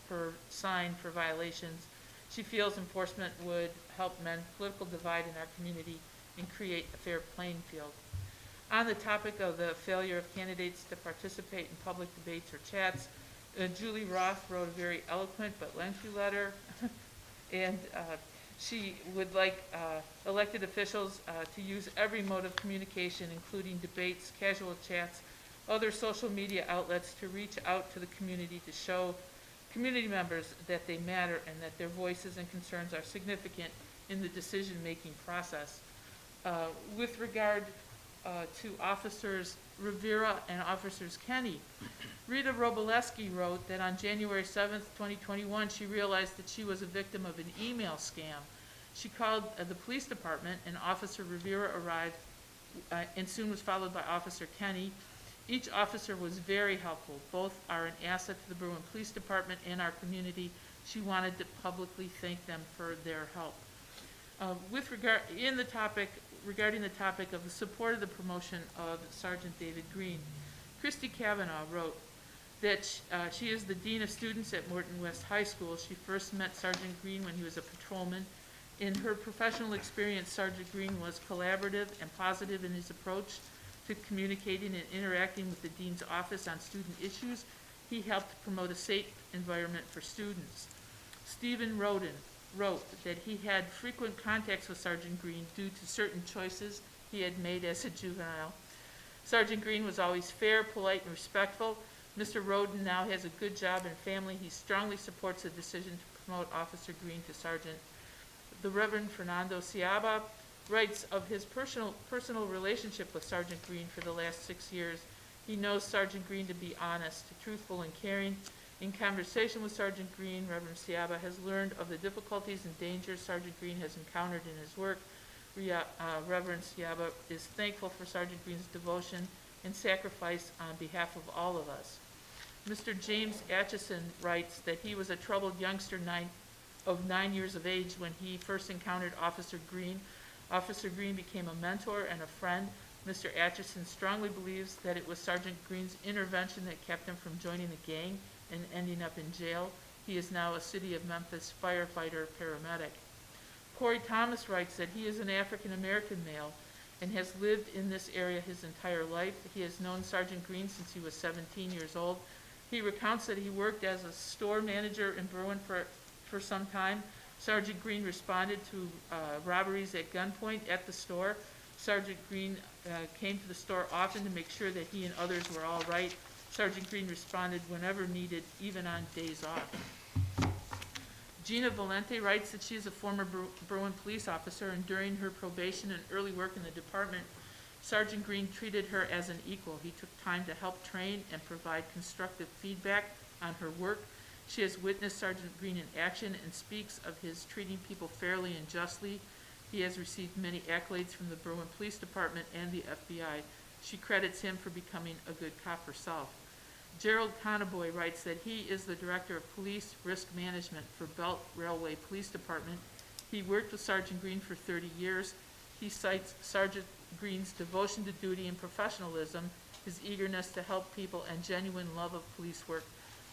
[SPEAKER 2] per sign for violations. She feels enforcement would help mend political divide in our community and create a fair playing field. On the topic of the failure of candidates to participate in public debates or chats, Julie Roth wrote a very eloquent but lengthy letter, and she would like elected officials to use every mode of communication, including debates, casual chats, other social media outlets, to reach out to the community to show community members that they matter and that their voices and concerns are significant in the decision-making process. With regard to Officers Rivera and Officers Kenny, Rita Roboleski wrote that on January 7th, 2021, she realized that she was a victim of an email scam. She called the police department, and Officer Rivera arrived and soon was followed by Officer Kenny. Each officer was very helpful. Both are an asset to the Berwyn Police Department and our community. She wanted to publicly thank them for their help. Regarding the topic of the support of the promotion of Sergeant David Green, Christy Kavanaugh wrote that she is the Dean of Students at Morton West High School. She first met Sergeant Green when he was a patrolman. In her professional experience, Sergeant Green was collaborative and positive in his approach to communicating and interacting with the Dean's office on student issues. He helped promote a safe environment for students. Stephen Roden wrote that he had frequent contacts with Sergeant Green due to certain choices he had made as a juvenile. Sergeant Green was always fair, polite, and respectful. Mr. Roden now has a good job and family. He strongly supports the decision to promote Officer Green to Sergeant. The Reverend Fernando Ciaba writes of his personal relationship with Sergeant Green for the last 6 years. He knows Sergeant Green to be honest, truthful, and caring. In conversation with Sergeant Green, Reverend Ciaba has learned of the difficulties and dangers Sergeant Green has encountered in his work. Reverend Ciaba is thankful for Sergeant Green's devotion and sacrifice on behalf of all of us. Mr. James Atchison writes that he was a troubled youngster of 9 years of age when he first encountered Officer Green. Officer Green became a mentor and a friend. Mr. Atchison strongly believes that it was Sergeant Green's intervention that kept him from joining the gang and ending up in jail. He is now a City of Memphis firefighter paramedic. Corey Thomas writes that he is an African-American male and has lived in this area his entire life. He has known Sergeant Green since he was 17 years old. He recounts that he worked as a store manager in Berwyn for some time. Sergeant Green responded to robberies at gunpoint at the store. Sergeant Green came to the store often to make sure that he and others were all right. Sergeant Green responded whenever needed, even on days off. Gina Valente writes that she is a former Berwyn police officer, and during her probation and early work in the department, Sergeant Green treated her as an equal. He took time to help train and provide constructive feedback on her work. She has witnessed Sergeant Green in action and speaks of his treating people fairly and justly. He has received many accolades from the Berwyn Police Department and the FBI. She credits him for becoming a good cop herself. Gerald Conaboy writes that he is the Director of Police Risk Management for Belt Railway Police Department. He worked with Sergeant Green for 30 years. He cites Sergeant Green's devotion to duty and professionalism, his eagerness to help people, and genuine love of police work.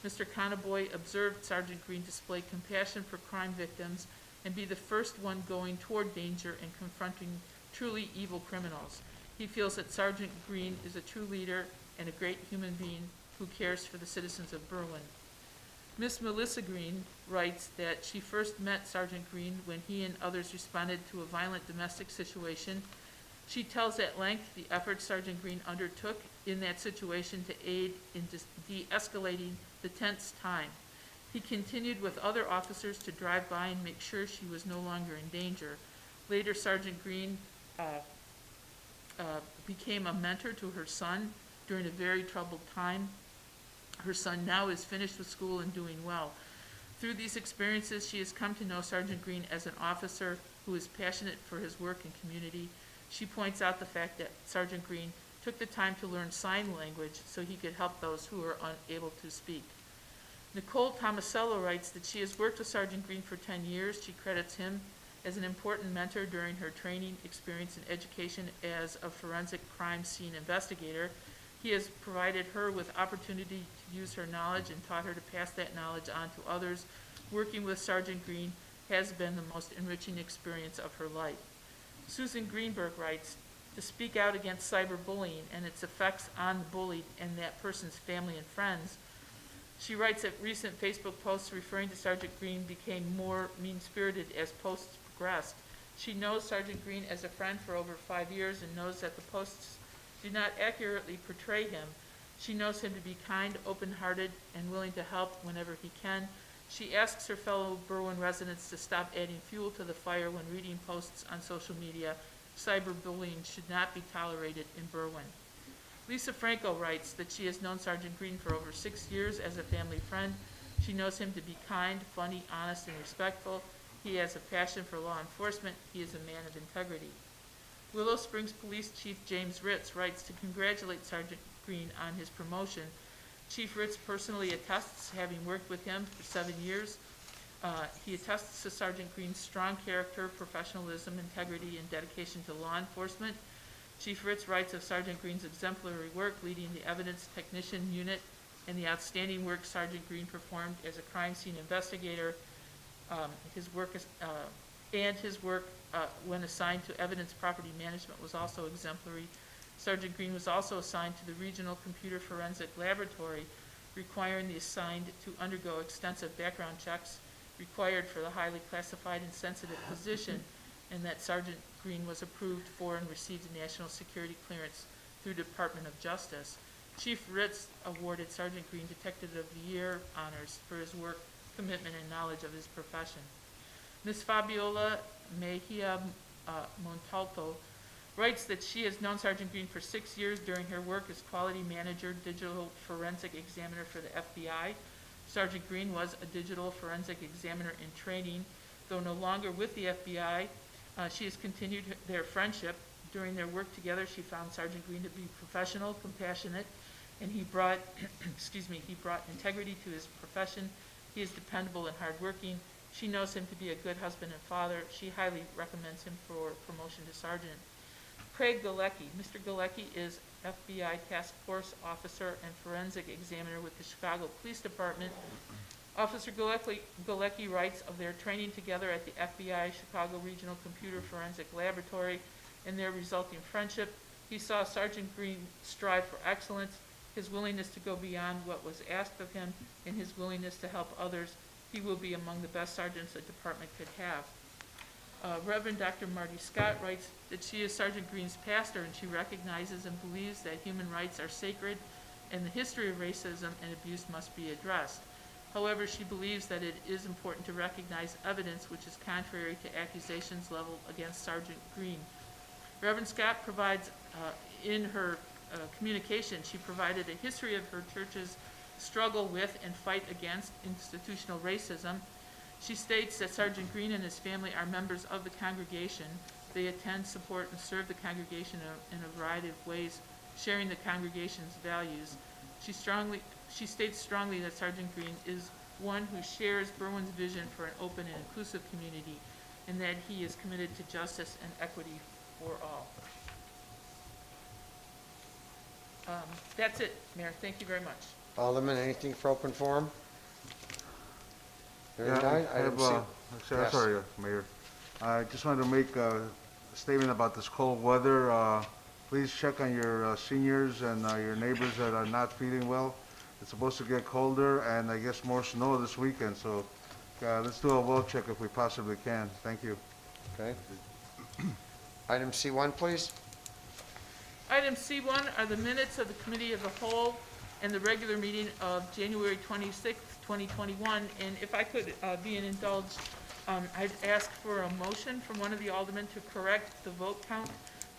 [SPEAKER 2] Mr. Conaboy observed Sergeant Green display compassion for crime victims and be the first one going toward danger and confronting truly evil criminals. He feels that Sergeant Green is a true leader and a great human being who cares for the citizens of Berwyn. Miss Melissa Green writes that she first met Sergeant Green when he and others responded to a violent domestic situation. She tells at length the efforts Sergeant Green undertook in that situation to aid in de-escalating the tense time. He continued with other officers to drive by and make sure she was no longer in danger. Later, Sergeant Green became a mentor to her son during a very troubled time. Her son now is finished with school and doing well. Through these experiences, she has come to know Sergeant Green as an officer who is passionate for his work and community. She points out the fact that Sergeant Green took the time to learn sign language so he could help those who are unable to speak. Nicole Tomasello writes that she has worked with Sergeant Green for 10 years. She credits him as an important mentor during her training, experience, and education as a forensic crime scene investigator. He has provided her with opportunity to use her knowledge and taught her to pass that knowledge on to others. Working with Sergeant Green has been the most enriching experience of her life. Susan Greenberg writes, to speak out against cyberbullying and its effects on the bullied and that person's family and friends. She writes that recent Facebook posts referring to Sergeant Green became more mean-spirited as posts progressed. She knows Sergeant Green as a friend for over 5 years and knows that the posts do not accurately portray him. She knows him to be kind, open-hearted, and willing to help whenever he can. She asks her fellow Berwyn residents to stop adding fuel to the fire when reading posts on social media. Cyberbullying should not be tolerated in Berwyn. Lisa Franco writes that she has known Sergeant Green for over 6 years as a family friend. She knows him to be kind, funny, honest, and respectful. He has a passion for law enforcement. He is a man of integrity. Willow Springs Police Chief James Ritz writes to congratulate Sergeant Green on his promotion. Chief Ritz personally attests, having worked with him for 7 years. He attests to Sergeant Green's strong character, professionalism, integrity, and dedication to law enforcement. Chief Ritz writes of Sergeant Green's exemplary work leading the evidence technician unit and the outstanding work Sergeant Green performed as a crime scene investigator. His work when assigned to evidence property management was also exemplary. Sergeant Green was also assigned to the Regional Computer Forensic Laboratory, requiring the assigned to undergo extensive background checks required for the highly classified and sensitive position, and that Sergeant Green was approved for and received a national security clearance through the Department of Justice. Chief Ritz awarded Sergeant Green Detective of the Year honors for his work, commitment, and knowledge of his profession. Ms. Fabiola Mejia Montalto writes that she has known Sergeant Green for 6 years during her work as quality manager, digital forensic examiner for the FBI. Sergeant Green was a digital forensic examiner in training. Though no longer with the FBI, she has continued their friendship. During their work together, she found Sergeant Green to be professional, compassionate, and he brought, he brought integrity to his profession. He is dependable and hardworking. She knows him to be a good husband and father. She highly recommends him for promotion to sergeant. Craig Galecki. Mr. Galecki is FBI Task Force Officer and Forensic Examiner with the Chicago Police Department. Officer Galecki writes of their training together at the FBI Chicago Regional Computer Forensic Laboratory and their resulting friendship. He saw Sergeant Green strive for excellence, his willingness to go beyond what was asked of him, and his willingness to help others. He will be among the best sergeants the department could have. Reverend Dr. Marty Scott writes that she is Sergeant Green's pastor, and she recognizes and believes that human rights are sacred and the history of racism and abuse must be addressed. However, she believes that it is important to recognize evidence which is contrary to accusations leveled against Sergeant Green. Reverend Scott provides, in her communication, she provided a history of her church's struggle with and fight against institutional racism. She states that Sergeant Green and his family are members of the congregation. They attend, support, and serve the congregation in a variety of ways, sharing the congregation's values. She states strongly that Sergeant Green is one who shares Berwyn's vision for an open and inclusive community, and that he is committed to justice and equity for all. That's it, Mayor. Thank you very much.
[SPEAKER 1] Alderman, anything for open forum? Hearing
[SPEAKER 13] Yeah,
[SPEAKER 1] none,
[SPEAKER 13] I
[SPEAKER 1] item
[SPEAKER 13] have,
[SPEAKER 1] C. Yes.
[SPEAKER 13] sorry, Mayor. I just wanted to make a statement about this cold weather. Please check on your seniors and your neighbors that are not feeling well. It's supposed to get colder and I guess more snow this weekend, so let's do a well check if we possibly can. Thank you.
[SPEAKER 1] Okay. Item C1, please.
[SPEAKER 2] Item C1 are the minutes of the Committee of the Whole and the regular meeting of January 26th, 2021. And if I could be indulged, I'd ask for a motion from one of the aldermen to correct the vote count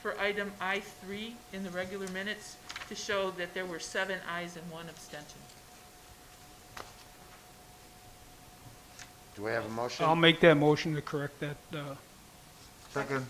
[SPEAKER 2] for item I3 in the regular minutes to show that there were 7 ayes and 1 abstention.
[SPEAKER 1] Do we have a motion?
[SPEAKER 8] I'll make that motion to correct that.
[SPEAKER 13] Second.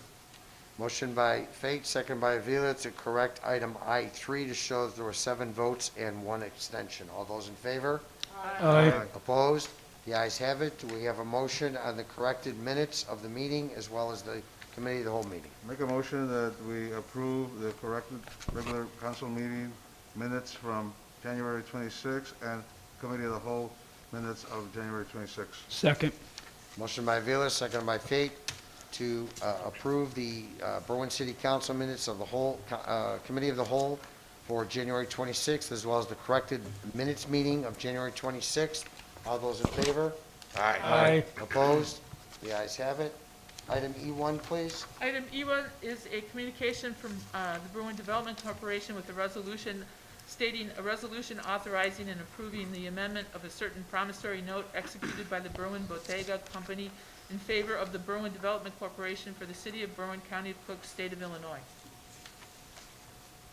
[SPEAKER 1] Motion by Fate, second by Avila to correct item I3 to show that there were 7 votes and 1 abstention. All those in favor?
[SPEAKER 8] Aye.
[SPEAKER 1] Opposed? The ayes have it. Do we have a motion on the corrected minutes of the meeting as well as the committee of the whole meeting?
[SPEAKER 13] Make a motion that we approve the corrected regular council meeting minutes from January 26th and committee of the whole minutes of January 26th.
[SPEAKER 8] Second.
[SPEAKER 1] Motion by Avila, second by Fate to approve the Berwyn City Council minutes of the whole, committee of the whole for January 26th, as well as the corrected minutes meeting of January 26th. All those in favor?
[SPEAKER 8] Aye.
[SPEAKER 1] Opposed? The ayes have it. Item E1, please.
[SPEAKER 2] Item E1 is a communication from the Berwyn Development Corporation with a resolution stating a resolution authorizing and approving the amendment of a certain promissory note executed by the Berwyn Bottega Company in favor of the Berwyn Development Corporation for the city of Berwyn, county of Cook, state of Illinois.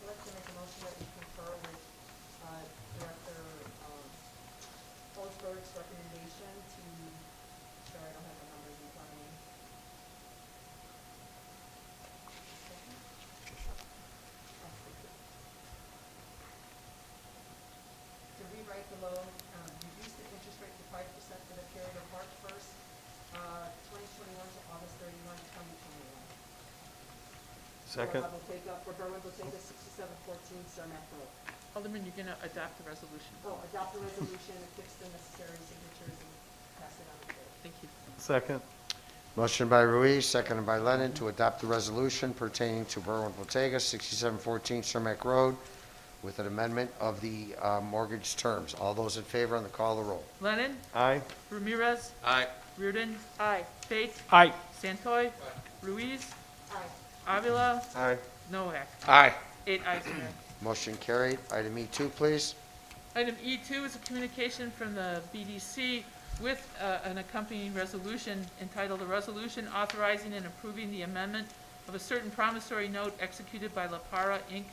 [SPEAKER 3] I'd like to make a motion that we concur with Director Holzberg's recommendation to, sure, I don't have the numbers in front of me. To rewrite the loan, reduce the interest rate to 5% for the period of March 1st, 2021 to August 31, 2021.
[SPEAKER 10] Second.
[SPEAKER 3] For Berwyn Bottega, 6714 Cermak Road.
[SPEAKER 2] Alderman, you're going to adopt the resolution.
[SPEAKER 3] Oh, adopt the resolution, affix the necessary signatures, and pass it on to board.
[SPEAKER 2] Thank you.
[SPEAKER 10] Second.
[SPEAKER 1] Motion by Ruiz, seconded by Lennon to adopt the resolution pertaining to Berwyn Bottega, 6714 Cermak Road, with an amendment of the mortgage terms. All those in favor on the call of the roll.
[SPEAKER 2] Lennon?
[SPEAKER 10] Aye.
[SPEAKER 2] Ramirez?
[SPEAKER 4] Aye.
[SPEAKER 2] Reardon? Aye. Fate?
[SPEAKER 8] Aye.
[SPEAKER 2] Santoy? Ruiz?
[SPEAKER 3] Aye.
[SPEAKER 2] Avila?
[SPEAKER 10] Aye.
[SPEAKER 2] Noack?
[SPEAKER 4] Aye.
[SPEAKER 2] 8 ayes, Mayor.
[SPEAKER 1] Motion carried. Item E2, please.
[SPEAKER 2] Item E2 is a communication from the BDC with an accompanying resolution entitled, "A Resolution Authorizing and Approving the Amendment of a Certain Promissory Note Executed by La Parra, Inc.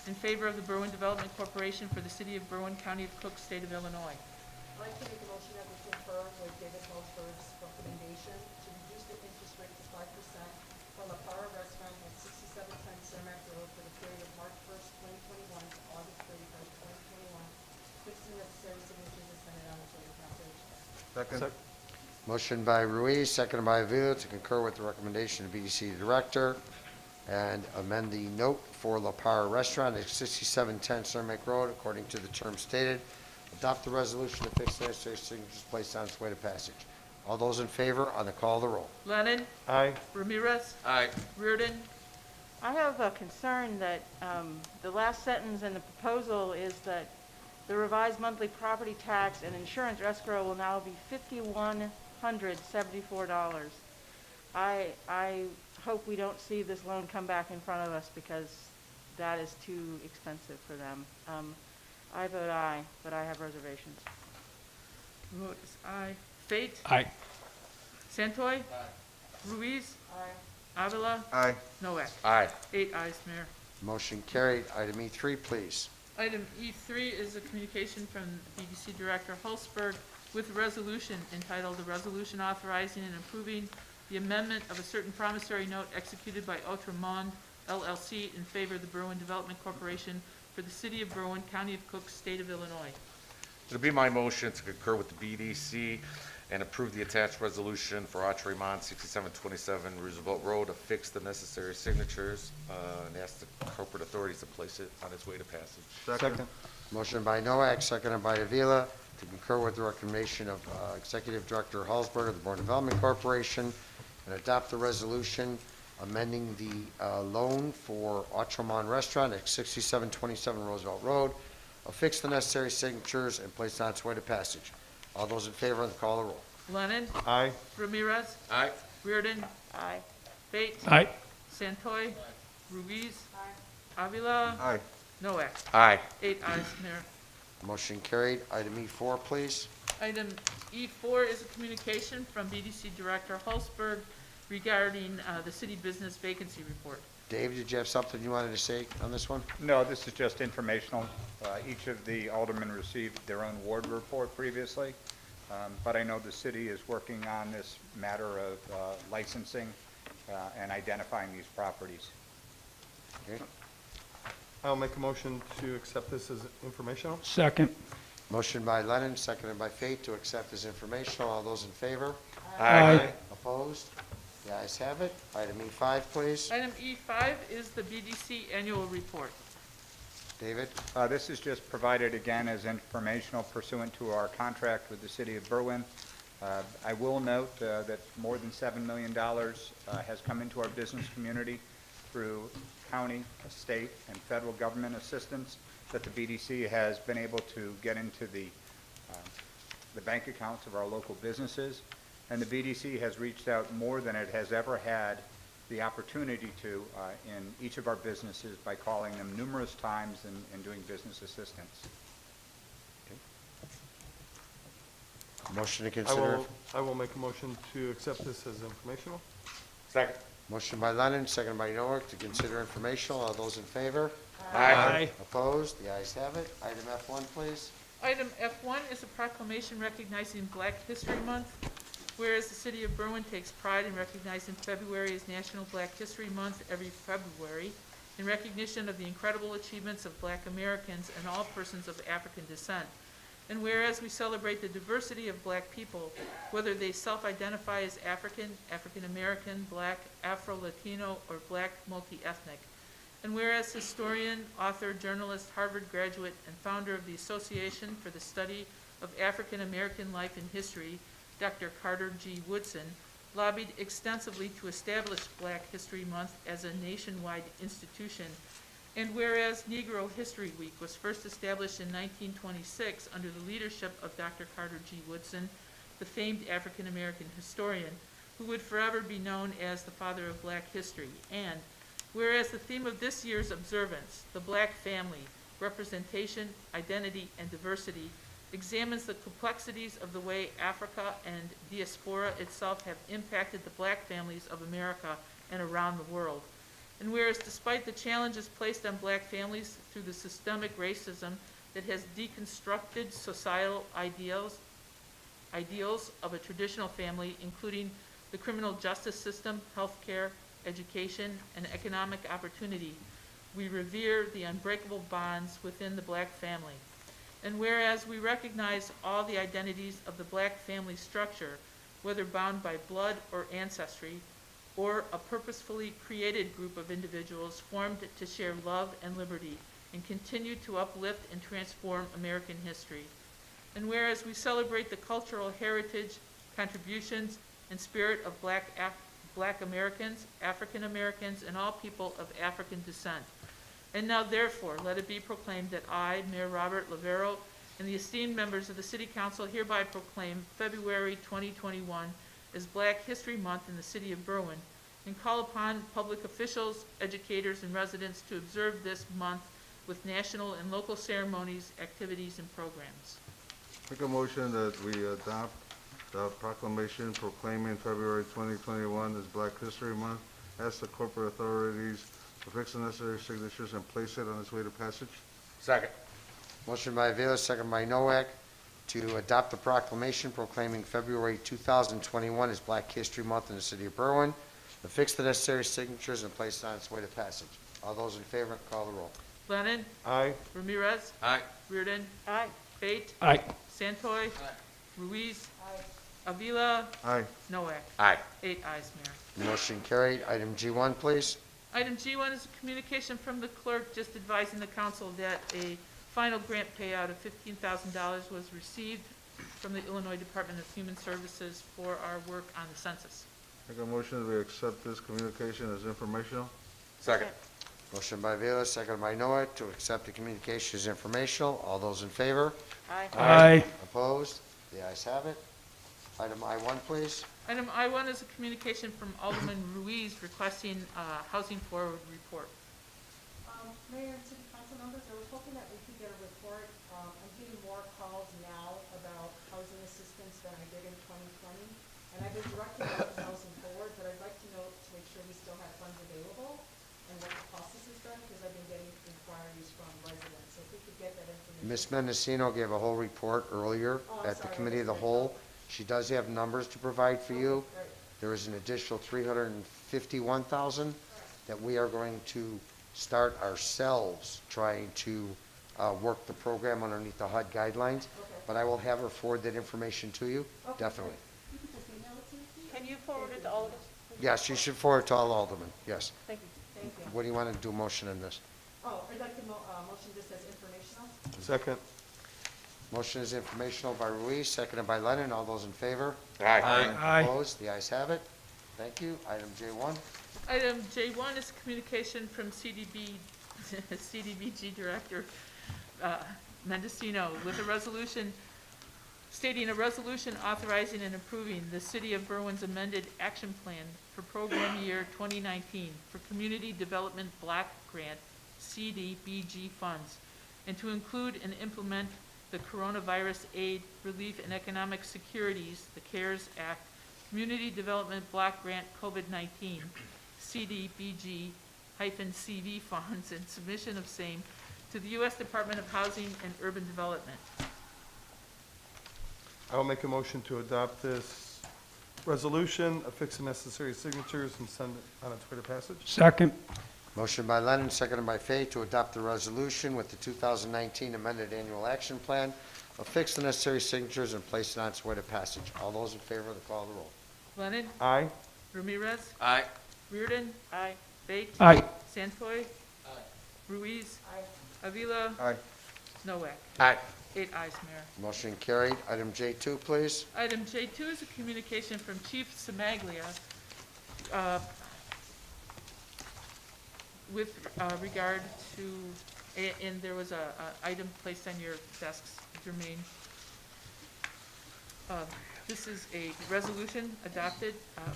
[SPEAKER 2] in favor of the Berwyn Development Corporation for the city of Berwyn, county of Cook, state of Illinois."
[SPEAKER 3] I'd like to make a motion that we concur with David Holzberg's recommendation to reduce the interest rate to 5% for La Parra Restaurant at 6710 Cermak Road for the period of March 1st, 2021 to August 31st, 2021. Fixing necessary signatures and send it on its way to passage.
[SPEAKER 13] Second.
[SPEAKER 1] Motion by Ruiz, seconded by Avila to concur with the recommendation of BDC Director and amend the note for La Parra Restaurant at 6710 Cermak Road according to the terms stated. Adopt the resolution to fix the necessary signatures placed on its way to passage. All those in favor on the call of the roll.
[SPEAKER 2] Lennon?
[SPEAKER 10] Aye.
[SPEAKER 2] Ramirez?
[SPEAKER 4] Aye.
[SPEAKER 2] Reardon?
[SPEAKER 5] I have a concern that the last sentence in the proposal is that the revised monthly property tax and insurance escrow will now be $5,174. I hope we don't see this loan come back in front of us because that is too expensive for them. I vote aye, but I have reservations.
[SPEAKER 2] Vote is aye. Fate?
[SPEAKER 8] Aye.
[SPEAKER 2] Santoy? Ruiz?
[SPEAKER 3] Aye.
[SPEAKER 2] Avila?
[SPEAKER 13] Aye.
[SPEAKER 2] Noack?
[SPEAKER 4] Aye.
[SPEAKER 2] 8 ayes, Mayor.
[SPEAKER 1] Motion carried. Item E3, please.
[SPEAKER 2] Item E3 is a communication from BDC Director Hulsberg with a resolution entitled, "A Resolution Authorizing and Approving the Amendment of a Certain Promissory Note Executed by Outramond LLC in favor of the Berwyn Development Corporation for the city of Berwyn, county of Cook, state of Illinois."
[SPEAKER 4] It'll be my motion to concur with the BDC and approve the attached resolution for Outramond 6727 Roosevelt Road, affix the necessary signatures, and ask the corporate authorities to place it on its way to passage.
[SPEAKER 10] Second.
[SPEAKER 1] Motion by Noack, seconded by Avila to concur with the recommendation of Executive Director Hallsberg of the Board Development Corporation and adopt the resolution amending the loan for Outramond Restaurant at 6727 Roosevelt Road, affix the necessary signatures, and place it on its way to passage. All those in favor on the call of the roll.
[SPEAKER 2] Lennon?
[SPEAKER 10] Aye.
[SPEAKER 2] Ramirez?
[SPEAKER 4] Aye.
[SPEAKER 2] Reardon?
[SPEAKER 5] Aye.
[SPEAKER 2] Fate?
[SPEAKER 8] Aye.
[SPEAKER 2] Santoy? Ruiz?
[SPEAKER 3] Aye.
[SPEAKER 2] Avila?
[SPEAKER 13] Aye.
[SPEAKER 2] Noack?
[SPEAKER 4] Aye.
[SPEAKER 2] 8 ayes, Mayor.
[SPEAKER 1] Motion carried. Item E4, please.
[SPEAKER 2] Item E4 is a communication from BDC Director Hulsberg regarding the city business vacancy report.
[SPEAKER 1] Dave, did you have something you wanted to say on this one?
[SPEAKER 6] No, this is just informational. Each of the aldermen received their own ward report previously, but I know the city is working on this matter of licensing and identifying these properties.
[SPEAKER 1] Okay.
[SPEAKER 14] I'll make a motion to accept this as informational.
[SPEAKER 8] Second.
[SPEAKER 1] Motion by Lennon, seconded by Fate to accept as informational. All those in favor?
[SPEAKER 8] Aye.
[SPEAKER 1] Opposed? The ayes have it. Item E5, please.
[SPEAKER 2] Item E5 is the BDC annual report.
[SPEAKER 1] David?
[SPEAKER 6] This is just provided again as informational pursuant to our contract with the city of Berwyn. I will note that more than $7 million has come into our business community through county, state, and federal government assistance that the BDC has been able to get into the bank accounts of our local businesses. And the BDC has reached out more than it has ever had the opportunity to in each of our businesses by calling them numerous times and doing business assistance.
[SPEAKER 1] Motion to consider.
[SPEAKER 14] I will make a motion to accept this as informational.
[SPEAKER 4] Second.
[SPEAKER 1] Motion by Lennon, seconded by Noack to consider informational. All those in favor?
[SPEAKER 8] Aye.
[SPEAKER 1] Opposed? The ayes have it. Item F1, please.
[SPEAKER 2] Item F1 is a proclamation recognizing Black History Month. Whereas the city of Berwyn takes pride in recognizing February as National Black History Month every February in recognition of the incredible achievements of Black Americans and all persons of African descent. And whereas we celebrate the diversity of Black people, whether they self-identify as African, African American, Black, Afro-Latino, or Black multi-ethnic. And whereas historian, author, journalist, Harvard graduate, and founder of the Association for the Study of African American Life and History, Dr. Carter G. Woodson, lobbied extensively to establish Black History Month as a nationwide institution. And whereas Negro History Week was first established in 1926 under the leadership of Dr. Carter G. Woodson, the famed African American historian, who would forever be known as the father of Black history. And whereas the theme of this year's observance, the Black family, representation, identity, and diversity, examines the complexities of the way Africa and diaspora itself have impacted the Black families of America and around the world. And whereas despite the challenges placed on Black families through the systemic racism that has deconstructed societal ideals of a traditional family, including the criminal justice system, healthcare, education, and economic opportunity, we revere the unbreakable bonds within the Black family. And whereas we recognize all the identities of the Black family structure, whether bound by blood or ancestry, or a purposefully created group of individuals formed to share love and liberty and continue to uplift and transform American history. And whereas we celebrate the cultural heritage, contributions, and spirit of Black Americans, African Americans, and all people of African descent. And now therefore, let it be proclaimed that I, Mayor Robert Lavero, and the esteemed members of the City Council hereby proclaim February 2021 as Black History Month in the city of Berwyn, and call upon public officials, educators, and residents to observe this month with national and local ceremonies, activities, and programs.
[SPEAKER 13] Make a motion that we adopt the proclamation proclaiming February 2021 as Black History Month, ask the corporate authorities to fix the necessary signatures and place it on its way to passage.
[SPEAKER 4] Second.
[SPEAKER 1] Motion by Avila, second by Noack, to adopt the proclamation proclaiming February 2021 as Black History Month in the city of Berwyn, affix the necessary signatures and place it on its way to passage. All those in favor, call the roll.
[SPEAKER 2] Lennon?
[SPEAKER 14] Aye.
[SPEAKER 2] Ramirez?
[SPEAKER 4] Aye.
[SPEAKER 2] Reardon?
[SPEAKER 3] Aye.
[SPEAKER 2] Fate?
[SPEAKER 8] Aye.
[SPEAKER 2] Santoy? Ruiz? Avila?
[SPEAKER 13] Aye.
[SPEAKER 2] Noack?
[SPEAKER 4] Aye.
[SPEAKER 2] 8 ayes, Mayor.
[SPEAKER 1] Motion carried. Item G1, please.
[SPEAKER 2] Item G1 is a communication from the clerk just advising the council that a final grant payout of $15,000 was received from the Illinois Department of Human Services for our work on the census.
[SPEAKER 13] Make a motion that we accept this communication as informational.
[SPEAKER 4] Second.
[SPEAKER 1] Motion by Avila, second by Noack, to accept the communication as informational. All those in favor?
[SPEAKER 3] Aye.
[SPEAKER 8] Aye.
[SPEAKER 1] Opposed? The ayes have it. Item I1, please.
[SPEAKER 2] Item I1 is a communication from Alderman Ruiz requesting a Housing Forward report.
[SPEAKER 5] Mayor and City Council members, I was hoping that we could get a report
[SPEAKER 15] I'm getting more calls now about housing assistance than I did in 2020. And I've been directing them to Housing Forward, but I'd like to know to make sure we still have funds available and what the process is done, because I've been getting inquiries from residents. So if we could get that information.
[SPEAKER 1] Ms. Mendocino gave a whole report earlier
[SPEAKER 15] Oh, I'm
[SPEAKER 1] at the
[SPEAKER 15] sorry, I
[SPEAKER 1] Committee of the
[SPEAKER 15] missed it.
[SPEAKER 1] Whole. She does have numbers to provide for you.
[SPEAKER 15] Right.
[SPEAKER 1] There is an additional 351,000 that we are going to start ourselves trying to work the program underneath the HUD guidelines. But I will have her forward that information to you, definitely.
[SPEAKER 15] You can just email it to me, please?
[SPEAKER 5] Can you forward it to all of us?
[SPEAKER 1] Yes, you should forward to all aldermen, yes.
[SPEAKER 5] Thank you.
[SPEAKER 15] Thank you.
[SPEAKER 1] What do you want to do motion in this?
[SPEAKER 15] Oh, I'd like to motion this as informational.
[SPEAKER 14] Second.
[SPEAKER 1] Motion is informational by Ruiz, seconded by Lennon. All those in favor?
[SPEAKER 14] Aye.
[SPEAKER 1] Opposed? The ayes have it. Thank you. Item J1.
[SPEAKER 2] Item J1 is communication from CDBG Director Mendocino with a resolution stating a resolution authorizing and approving the City of Berwyn's amended action plan for program year 2019 for Community Development Block Grant CDBG funds, and to include and implement the Coronavirus Aid, Relief, and Economic Securities, the CARES Act, Community Development Block Grant COVID-19, CDBG-CV funds, and submission of same to the U.S. Department of Housing and Urban Development.
[SPEAKER 14] I will make a motion to adopt this resolution, affix the necessary signatures, and send it on its way to passage.
[SPEAKER 8] Second.
[SPEAKER 1] Motion by Lennon, seconded by Fay to adopt the resolution with the 2019 amended annual action plan, affix the necessary signatures, and place it on its way to passage. All those in favor of the call of the roll.
[SPEAKER 2] Lennon?
[SPEAKER 14] Aye.
[SPEAKER 2] Ramirez?
[SPEAKER 4] Aye.
[SPEAKER 2] Reardon? Aye. Fate?
[SPEAKER 8] Aye.
[SPEAKER 2] Santoy? Ruiz?
[SPEAKER 15] Aye.
[SPEAKER 2] Avila?
[SPEAKER 6] Aye.
[SPEAKER 2] Noack?
[SPEAKER 4] Aye.
[SPEAKER 2] 8 ayes, Mayor.
[SPEAKER 1] Motion carried. Item J2, please.
[SPEAKER 2] Item J2 is a communication from Chief Semaglia with regard to, and there was a item placed on your desks, Jermaine. This is a resolution adopted,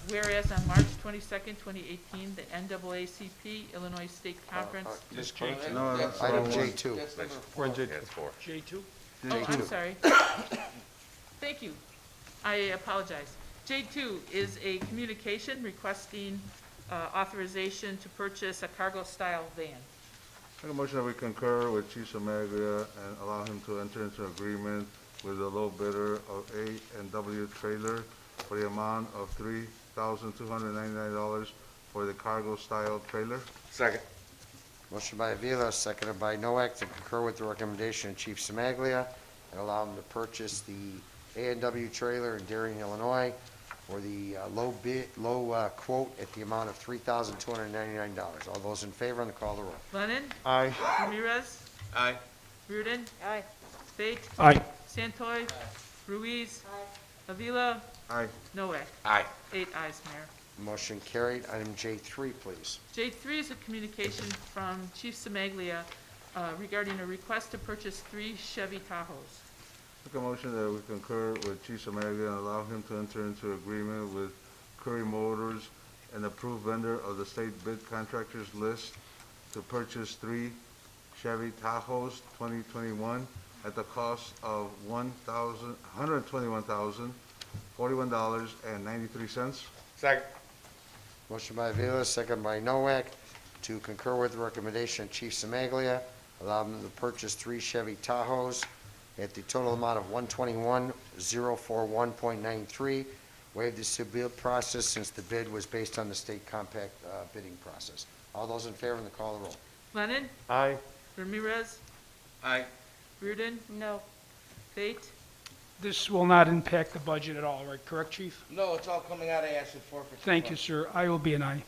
[SPEAKER 2] whereas on March 22nd, 2018, the NAACP Illinois State Conference.
[SPEAKER 1] Ms.
[SPEAKER 8] J2.
[SPEAKER 1] Clerk?
[SPEAKER 13] No, that's
[SPEAKER 1] Item
[SPEAKER 13] all one.
[SPEAKER 1] J2.
[SPEAKER 14] We're in J2.
[SPEAKER 4] Yeah, it's 4.
[SPEAKER 8] J2.
[SPEAKER 2] Oh, I'm
[SPEAKER 1] J2.
[SPEAKER 2] sorry. Thank you. I apologize. J2 is a communication requesting authorization to purchase a cargo-style van.
[SPEAKER 13] Make a motion that we concur with Chief Somaglia and allow him to enter into agreement with the low bidder of A&W Trailer for the amount of $3,299 for the cargo-style trailer.
[SPEAKER 4] Second.
[SPEAKER 1] Motion by Avila, seconded by Noack to concur with the recommendation of Chief Semaglia and allow him to purchase the A&W trailer in Darien, Illinois for the low quote at the amount of $3,299. All those in favor on the call of the roll.
[SPEAKER 2] Lennon?
[SPEAKER 14] Aye.
[SPEAKER 2] Ramirez?
[SPEAKER 4] Aye.
[SPEAKER 2] Reardon?
[SPEAKER 3] Aye.
[SPEAKER 2] Fate?
[SPEAKER 8] Aye.
[SPEAKER 2] Santoy? Ruiz?
[SPEAKER 15] Aye.
[SPEAKER 2] Avila?
[SPEAKER 13] Aye.
[SPEAKER 2] Noack?
[SPEAKER 4] Aye.
[SPEAKER 2] 8 ayes, Mayor.
[SPEAKER 1] Motion carried. Item J3, please.
[SPEAKER 2] J3 is a communication from Chief Semaglia regarding a request to purchase 3 Chevy Tahoes.
[SPEAKER 13] Make a motion that we concur with Chief Somaglia and allow him to enter into agreement with Curry Motors, an approved vendor of the state bid contractors list, to purchase 3 Chevy Tahoes 2021 at the cost of $121,041.93.
[SPEAKER 4] Second.
[SPEAKER 1] Motion by Avila, second by Noack to concur with the recommendation of Chief Semaglia, allow them to purchase 3 Chevy Tahoes at the total amount of $121,041.93. Waive the submit process since the bid was based on the state compact bidding process. All those in favor on the call of the roll.
[SPEAKER 2] Lennon?
[SPEAKER 14] Aye.
[SPEAKER 2] Ramirez?
[SPEAKER 4] Aye.
[SPEAKER 2] Reardon?
[SPEAKER 3] No.
[SPEAKER 2] Fate?
[SPEAKER 8] This will not impact the budget at all, right? Correct, Chief?
[SPEAKER 16] No, it's all coming out of asset forfeiture.
[SPEAKER 8] Thank you, sir. I will be an aye.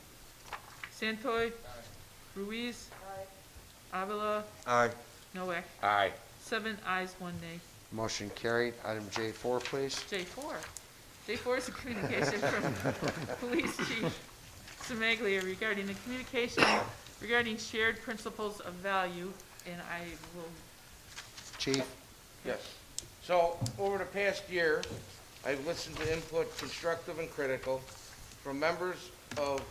[SPEAKER 2] Santoy? Ruiz? Avila?
[SPEAKER 13] Aye.
[SPEAKER 2] Noack?
[SPEAKER 4] Aye.
[SPEAKER 2] 7 ayes, 1 nay.
[SPEAKER 1] Motion carried. Item J4, please.
[SPEAKER 2] J4. J4 is a communication from Police Chief Semaglia regarding the communication regarding shared principles of value, and I will,
[SPEAKER 1] Chief?
[SPEAKER 16] Yes. So, over the past year, I've listened to input, constructive and critical, from members of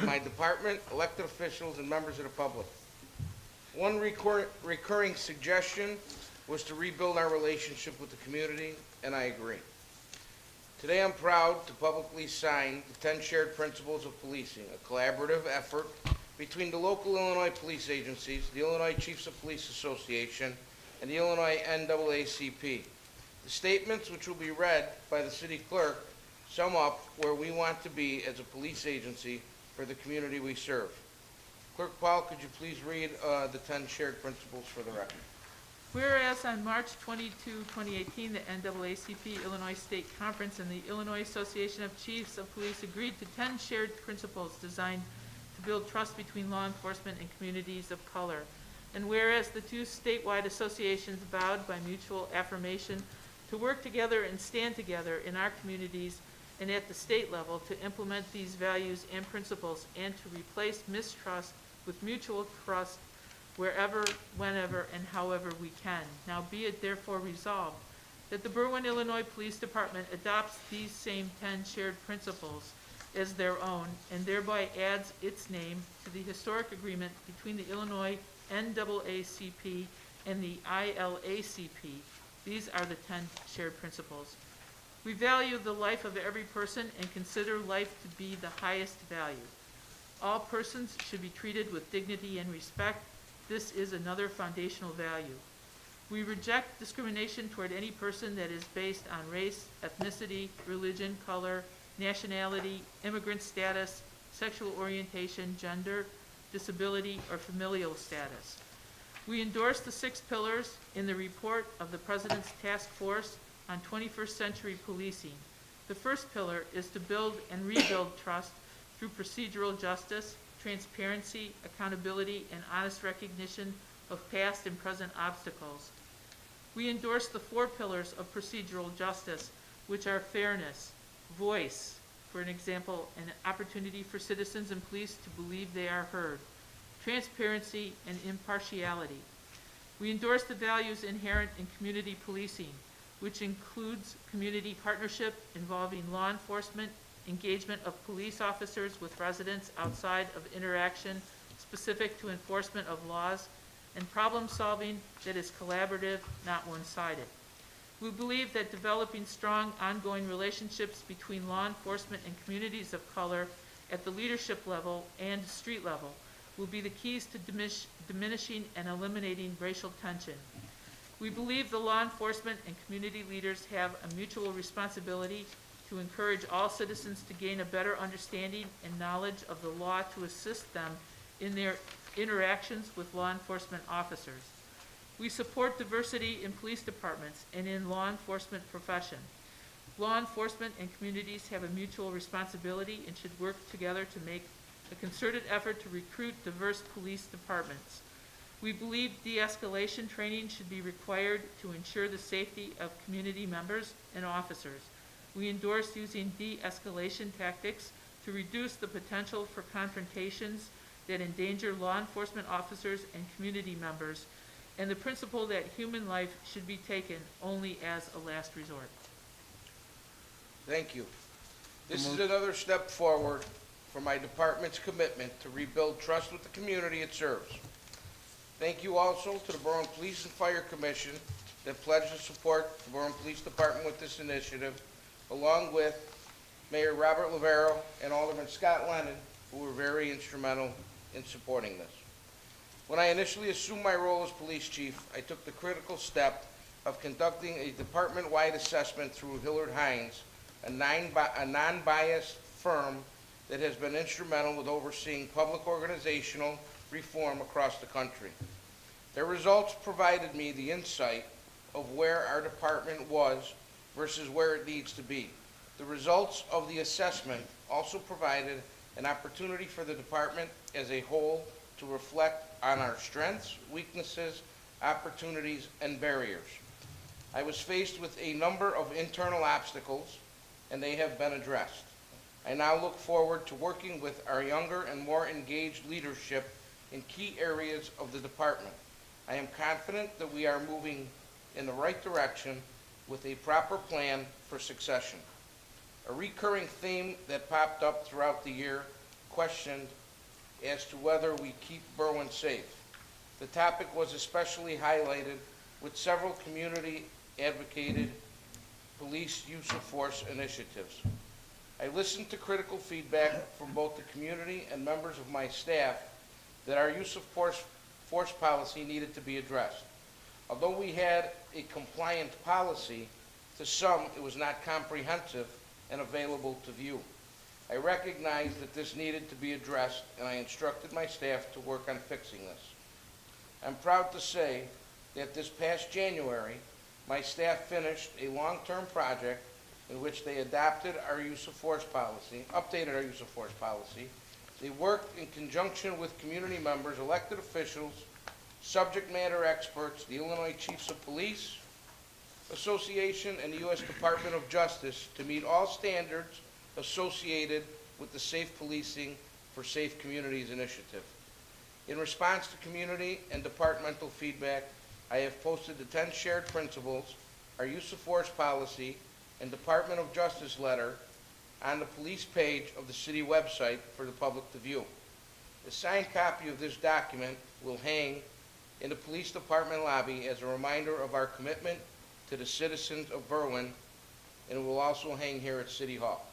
[SPEAKER 16] my department, elected officials, and members of the public. One recurring suggestion was to rebuild our relationship with the community, and I agree. Today, I'm proud to publicly sign the 10 Shared Principles of Policing, a collaborative effort between the local Illinois police agencies, the Illinois Chiefs of Police Association, and the Illinois NAACP. The statements, which will be read by the city clerk, sum up where we want to be as a police agency for the community we serve. Clerk Paul, could you please read the 10 shared principles for the record?
[SPEAKER 2] Whereas on March 22, 2018, the NAACP Illinois State Conference and the Illinois Association of Chiefs of Police agreed to 10 shared principles designed to build trust between law enforcement and communities of color. And whereas the two statewide associations vowed by mutual affirmation to work together and stand together in our communities and at the state level to implement these values and principles and to replace mistrust with mutual trust wherever, whenever, and however we can. Now be it therefore resolved that the Berwyn, Illinois Police Department adopts these same 10 shared principles as their own and thereby adds its name to the historic agreement between the Illinois NAACP and the ILACP. These are the 10 shared principles. We value the life of every person and consider life to be the highest value. All persons should be treated with dignity and respect. This is another foundational value. We reject discrimination toward any person that is based on race, ethnicity, religion, color, nationality, immigrant status, sexual orientation, gender, disability, or familial status. We endorse the 6 pillars in the report of the President's Task Force on 21st Century Policing. The first pillar is to build and rebuild trust through procedural justice, transparency, accountability, and honest recognition of past and present obstacles. We endorse the 4 pillars of procedural justice, which are fairness, voice, for an example, an opportunity for citizens and police to believe they are heard, transparency, and impartiality. We endorse the values inherent in community policing, which includes community partnership involving law enforcement, engagement of police officers with residents outside of interaction specific to enforcement of laws, and problem solving that is collaborative, not one-sided. We believe that developing strong ongoing relationships between law enforcement and communities of color at the leadership level and street level will be the keys to diminishing and eliminating racial tension. We believe the law enforcement and community leaders have a mutual responsibility to encourage all citizens to gain a better understanding and knowledge of the law to assist them in their interactions with law enforcement officers. We support diversity in police departments and in law enforcement profession. Law enforcement and communities have a mutual responsibility and should work together to make a concerted effort to recruit diverse police departments. We believe de-escalation training should be required to ensure the safety of community members and officers. We endorse using de-escalation tactics to reduce the potential for confrontations that endanger law enforcement officers and community members, and the principle that human life should be taken only as a last resort.
[SPEAKER 16] Thank you. This is another step forward for my department's commitment to rebuild trust with the community it serves. Thank you also to the Berwyn Police and Fire Commission that pledged to support the Berwyn Police Department with this initiative, along with Mayor Robert Lavero and Alderman Scott Lennon, who were very instrumental in supporting this. When I initially assumed my role as police chief, I took the critical step of conducting a department-wide assessment through Hillard Hines, a non-biased firm that has been instrumental with overseeing public organizational reform across the country. Their results provided me the insight of where our department was versus where it needs to be. The results of the assessment also provided an opportunity for the department as a whole to reflect on our strengths, weaknesses, opportunities, and barriers. I was faced with a number of internal obstacles, and they have been addressed. I now look forward to working with our younger and more engaged leadership in key areas of the department. I am confident that we are moving in the right direction with a proper plan for succession. A recurring theme that popped up throughout the year questioned as to whether we keep Berwyn safe. The topic was especially highlighted with several community advocated police use of force initiatives. I listened to critical feedback from both the community and members of my staff that our use of force policy needed to be addressed. Although we had a compliant policy, to some it was not comprehensive and available to view. I recognized that this needed to be addressed, and I instructed my staff to work on fixing this. I'm proud to say that this past January, my staff finished a long-term project in which they adopted our use of force policy, updated our use of force policy. They worked in conjunction with community members, elected officials, subject matter experts, the Illinois Chiefs of Police Association, and the U.S. Department of Justice to meet all standards associated with the Safe Policing for Safe Communities initiative. In response to community and departmental feedback, I have posted the 10 shared principles, our use of force policy, and Department of Justice letter on the police page of the city website for the public to view. A signed copy of this document will hang in the police department lobby as a reminder of our commitment to the citizens of Berwyn, and it will also hang here at City Hall.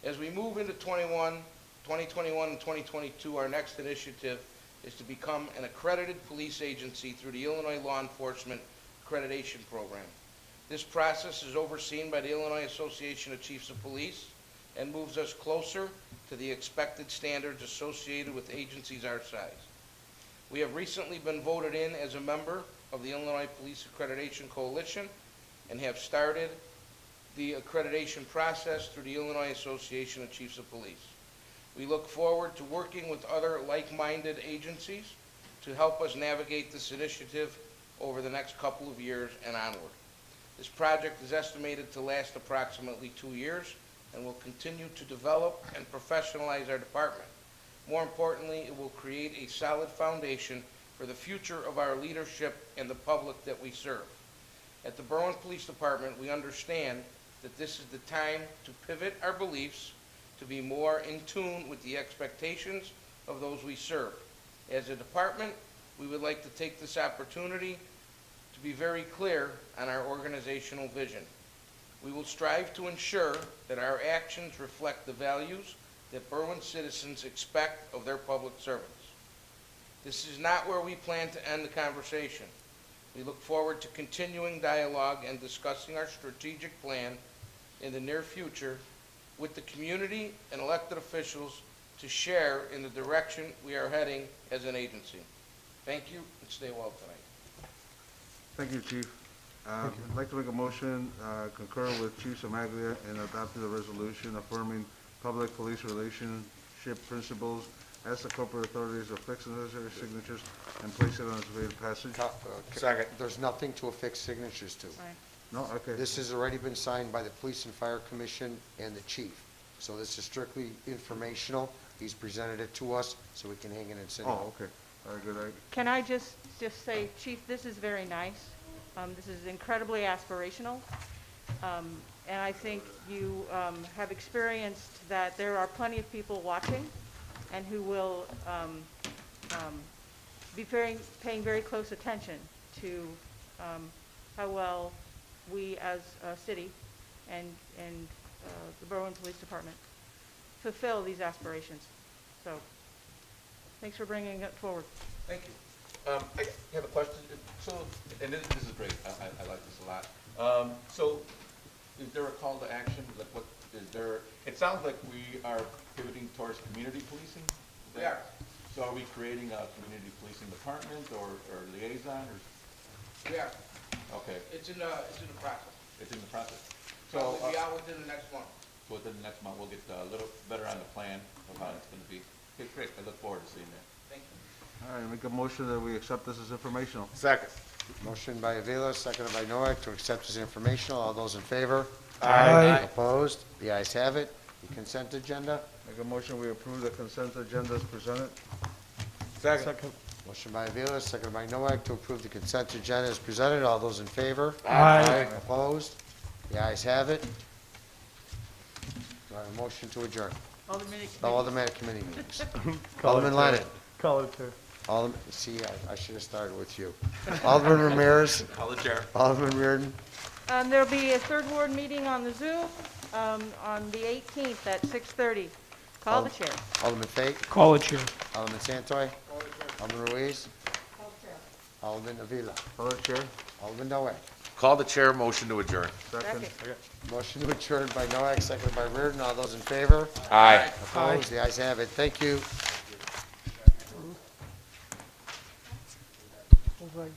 [SPEAKER 16] As we move into 2021 and 2022, our next initiative is to become an accredited police agency through the Illinois Law Enforcement Accreditation Program. This process is overseen by the Illinois Association of Chiefs of Police and moves us closer to the expected standards associated with agencies our size. We have recently been voted in as a member of the Illinois Police Accreditation Coalition and have started the accreditation process through the Illinois Association of Chiefs of Police. We look forward to working with other like-minded agencies to help us navigate this initiative over the next couple of years and onward. This project is estimated to last approximately 2 years and will continue to develop and professionalize our department. More importantly, it will create a solid foundation for the future of our leadership and the public that we serve. At the Berwyn Police Department, we understand that this is the time to pivot our beliefs to be more in tune with the expectations of those we serve. As a department, we would like to take this opportunity to be very clear on our organizational vision. We will strive to ensure that our actions reflect the values that Berwyn citizens expect of their public servants. This is not where we plan to end the conversation. We look forward to continuing dialogue and discussing our strategic plan in the near future with the community and elected officials to share in the direction we are heading as an agency. Thank you, and stay well tonight.
[SPEAKER 13] Thank you, Chief. I'd like to make a motion, concur with Chief Samaglia in adopting the resolution affirming public police relationship principles as the corporate authorities affix the necessary signatures and place it on its way to passage.
[SPEAKER 4] Second.
[SPEAKER 1] There's nothing to affix signatures to.
[SPEAKER 2] Right.
[SPEAKER 13] No, okay.
[SPEAKER 1] This has already been signed by the Police and Fire Commission and the chief. So this is strictly informational. He's presented it to us, so we can hang it in City Hall.
[SPEAKER 13] Oh, okay. Very good.
[SPEAKER 5] Can I just say, Chief, this is very nice. This is incredibly aspirational. And I think you have experienced that there are plenty of people watching and who will be paying very close attention to how well we as a city and the Berwyn Police Department fulfill these aspirations. So, thanks for bringing it forward.
[SPEAKER 7] Thank you. I have a question. So, and this is great. I like this a lot. So, is there a call to action? Like, what is there? It sounds like we are pivoting towards community policing.
[SPEAKER 16] We are.
[SPEAKER 7] So, are we creating a community policing department or liaison? Or?
[SPEAKER 16] We are.
[SPEAKER 7] Okay.
[SPEAKER 16] It's in the process.
[SPEAKER 7] It's in the process.
[SPEAKER 16] So,
[SPEAKER 7] So,
[SPEAKER 16] we'll be out within the next month.
[SPEAKER 7] within the next month, we'll get a little better on the plan of how it's going to be. Okay, great. I look forward to seeing that.
[SPEAKER 16] Thank you.
[SPEAKER 13] All right, make a motion that we accept this as informational.
[SPEAKER 4] Second.
[SPEAKER 1] Motion by Avila, seconded by Noack to accept as informational. All those in favor?
[SPEAKER 14] Aye.
[SPEAKER 1] Opposed? The ayes have it. The consent agenda.
[SPEAKER 13] Make a motion, we approve the consent agenda as presented.
[SPEAKER 4] Second.
[SPEAKER 1] Motion by Avila, seconded by Noack to approve the consent agenda as presented. All those in favor?
[SPEAKER 14] Aye.
[SPEAKER 1] Opposed? The ayes have it. Do I have a motion to adjourn?
[SPEAKER 2] All the minute
[SPEAKER 1] All the committee meetings.
[SPEAKER 14] Call it
[SPEAKER 1] Alderman
[SPEAKER 14] there.
[SPEAKER 1] Lennon.
[SPEAKER 14] Call it there.
[SPEAKER 1] See, I should have started with you. Alderman Ramirez,
[SPEAKER 10] Call the chair.
[SPEAKER 1] Alderman Reardon,
[SPEAKER 5] There'll be a third ward meeting on the Zoom, on the 18th at 6:30. Call the chair.
[SPEAKER 1] Alderman Fate,
[SPEAKER 8] Call the chair.
[SPEAKER 1] Alderman Santoy, Alderman Ruiz, Alderman Avila,
[SPEAKER 13] Hello, Chair.
[SPEAKER 1] Alderman Noack.
[SPEAKER 4] Call the chair, motion to adjourn.
[SPEAKER 13] Second.
[SPEAKER 1] Motion to adjourn by Noack, seconded by Reardon. All those in favor?
[SPEAKER 4] Aye.
[SPEAKER 1] Opposed? The ayes have it. Thank you.
[SPEAKER 8] Oh, boy.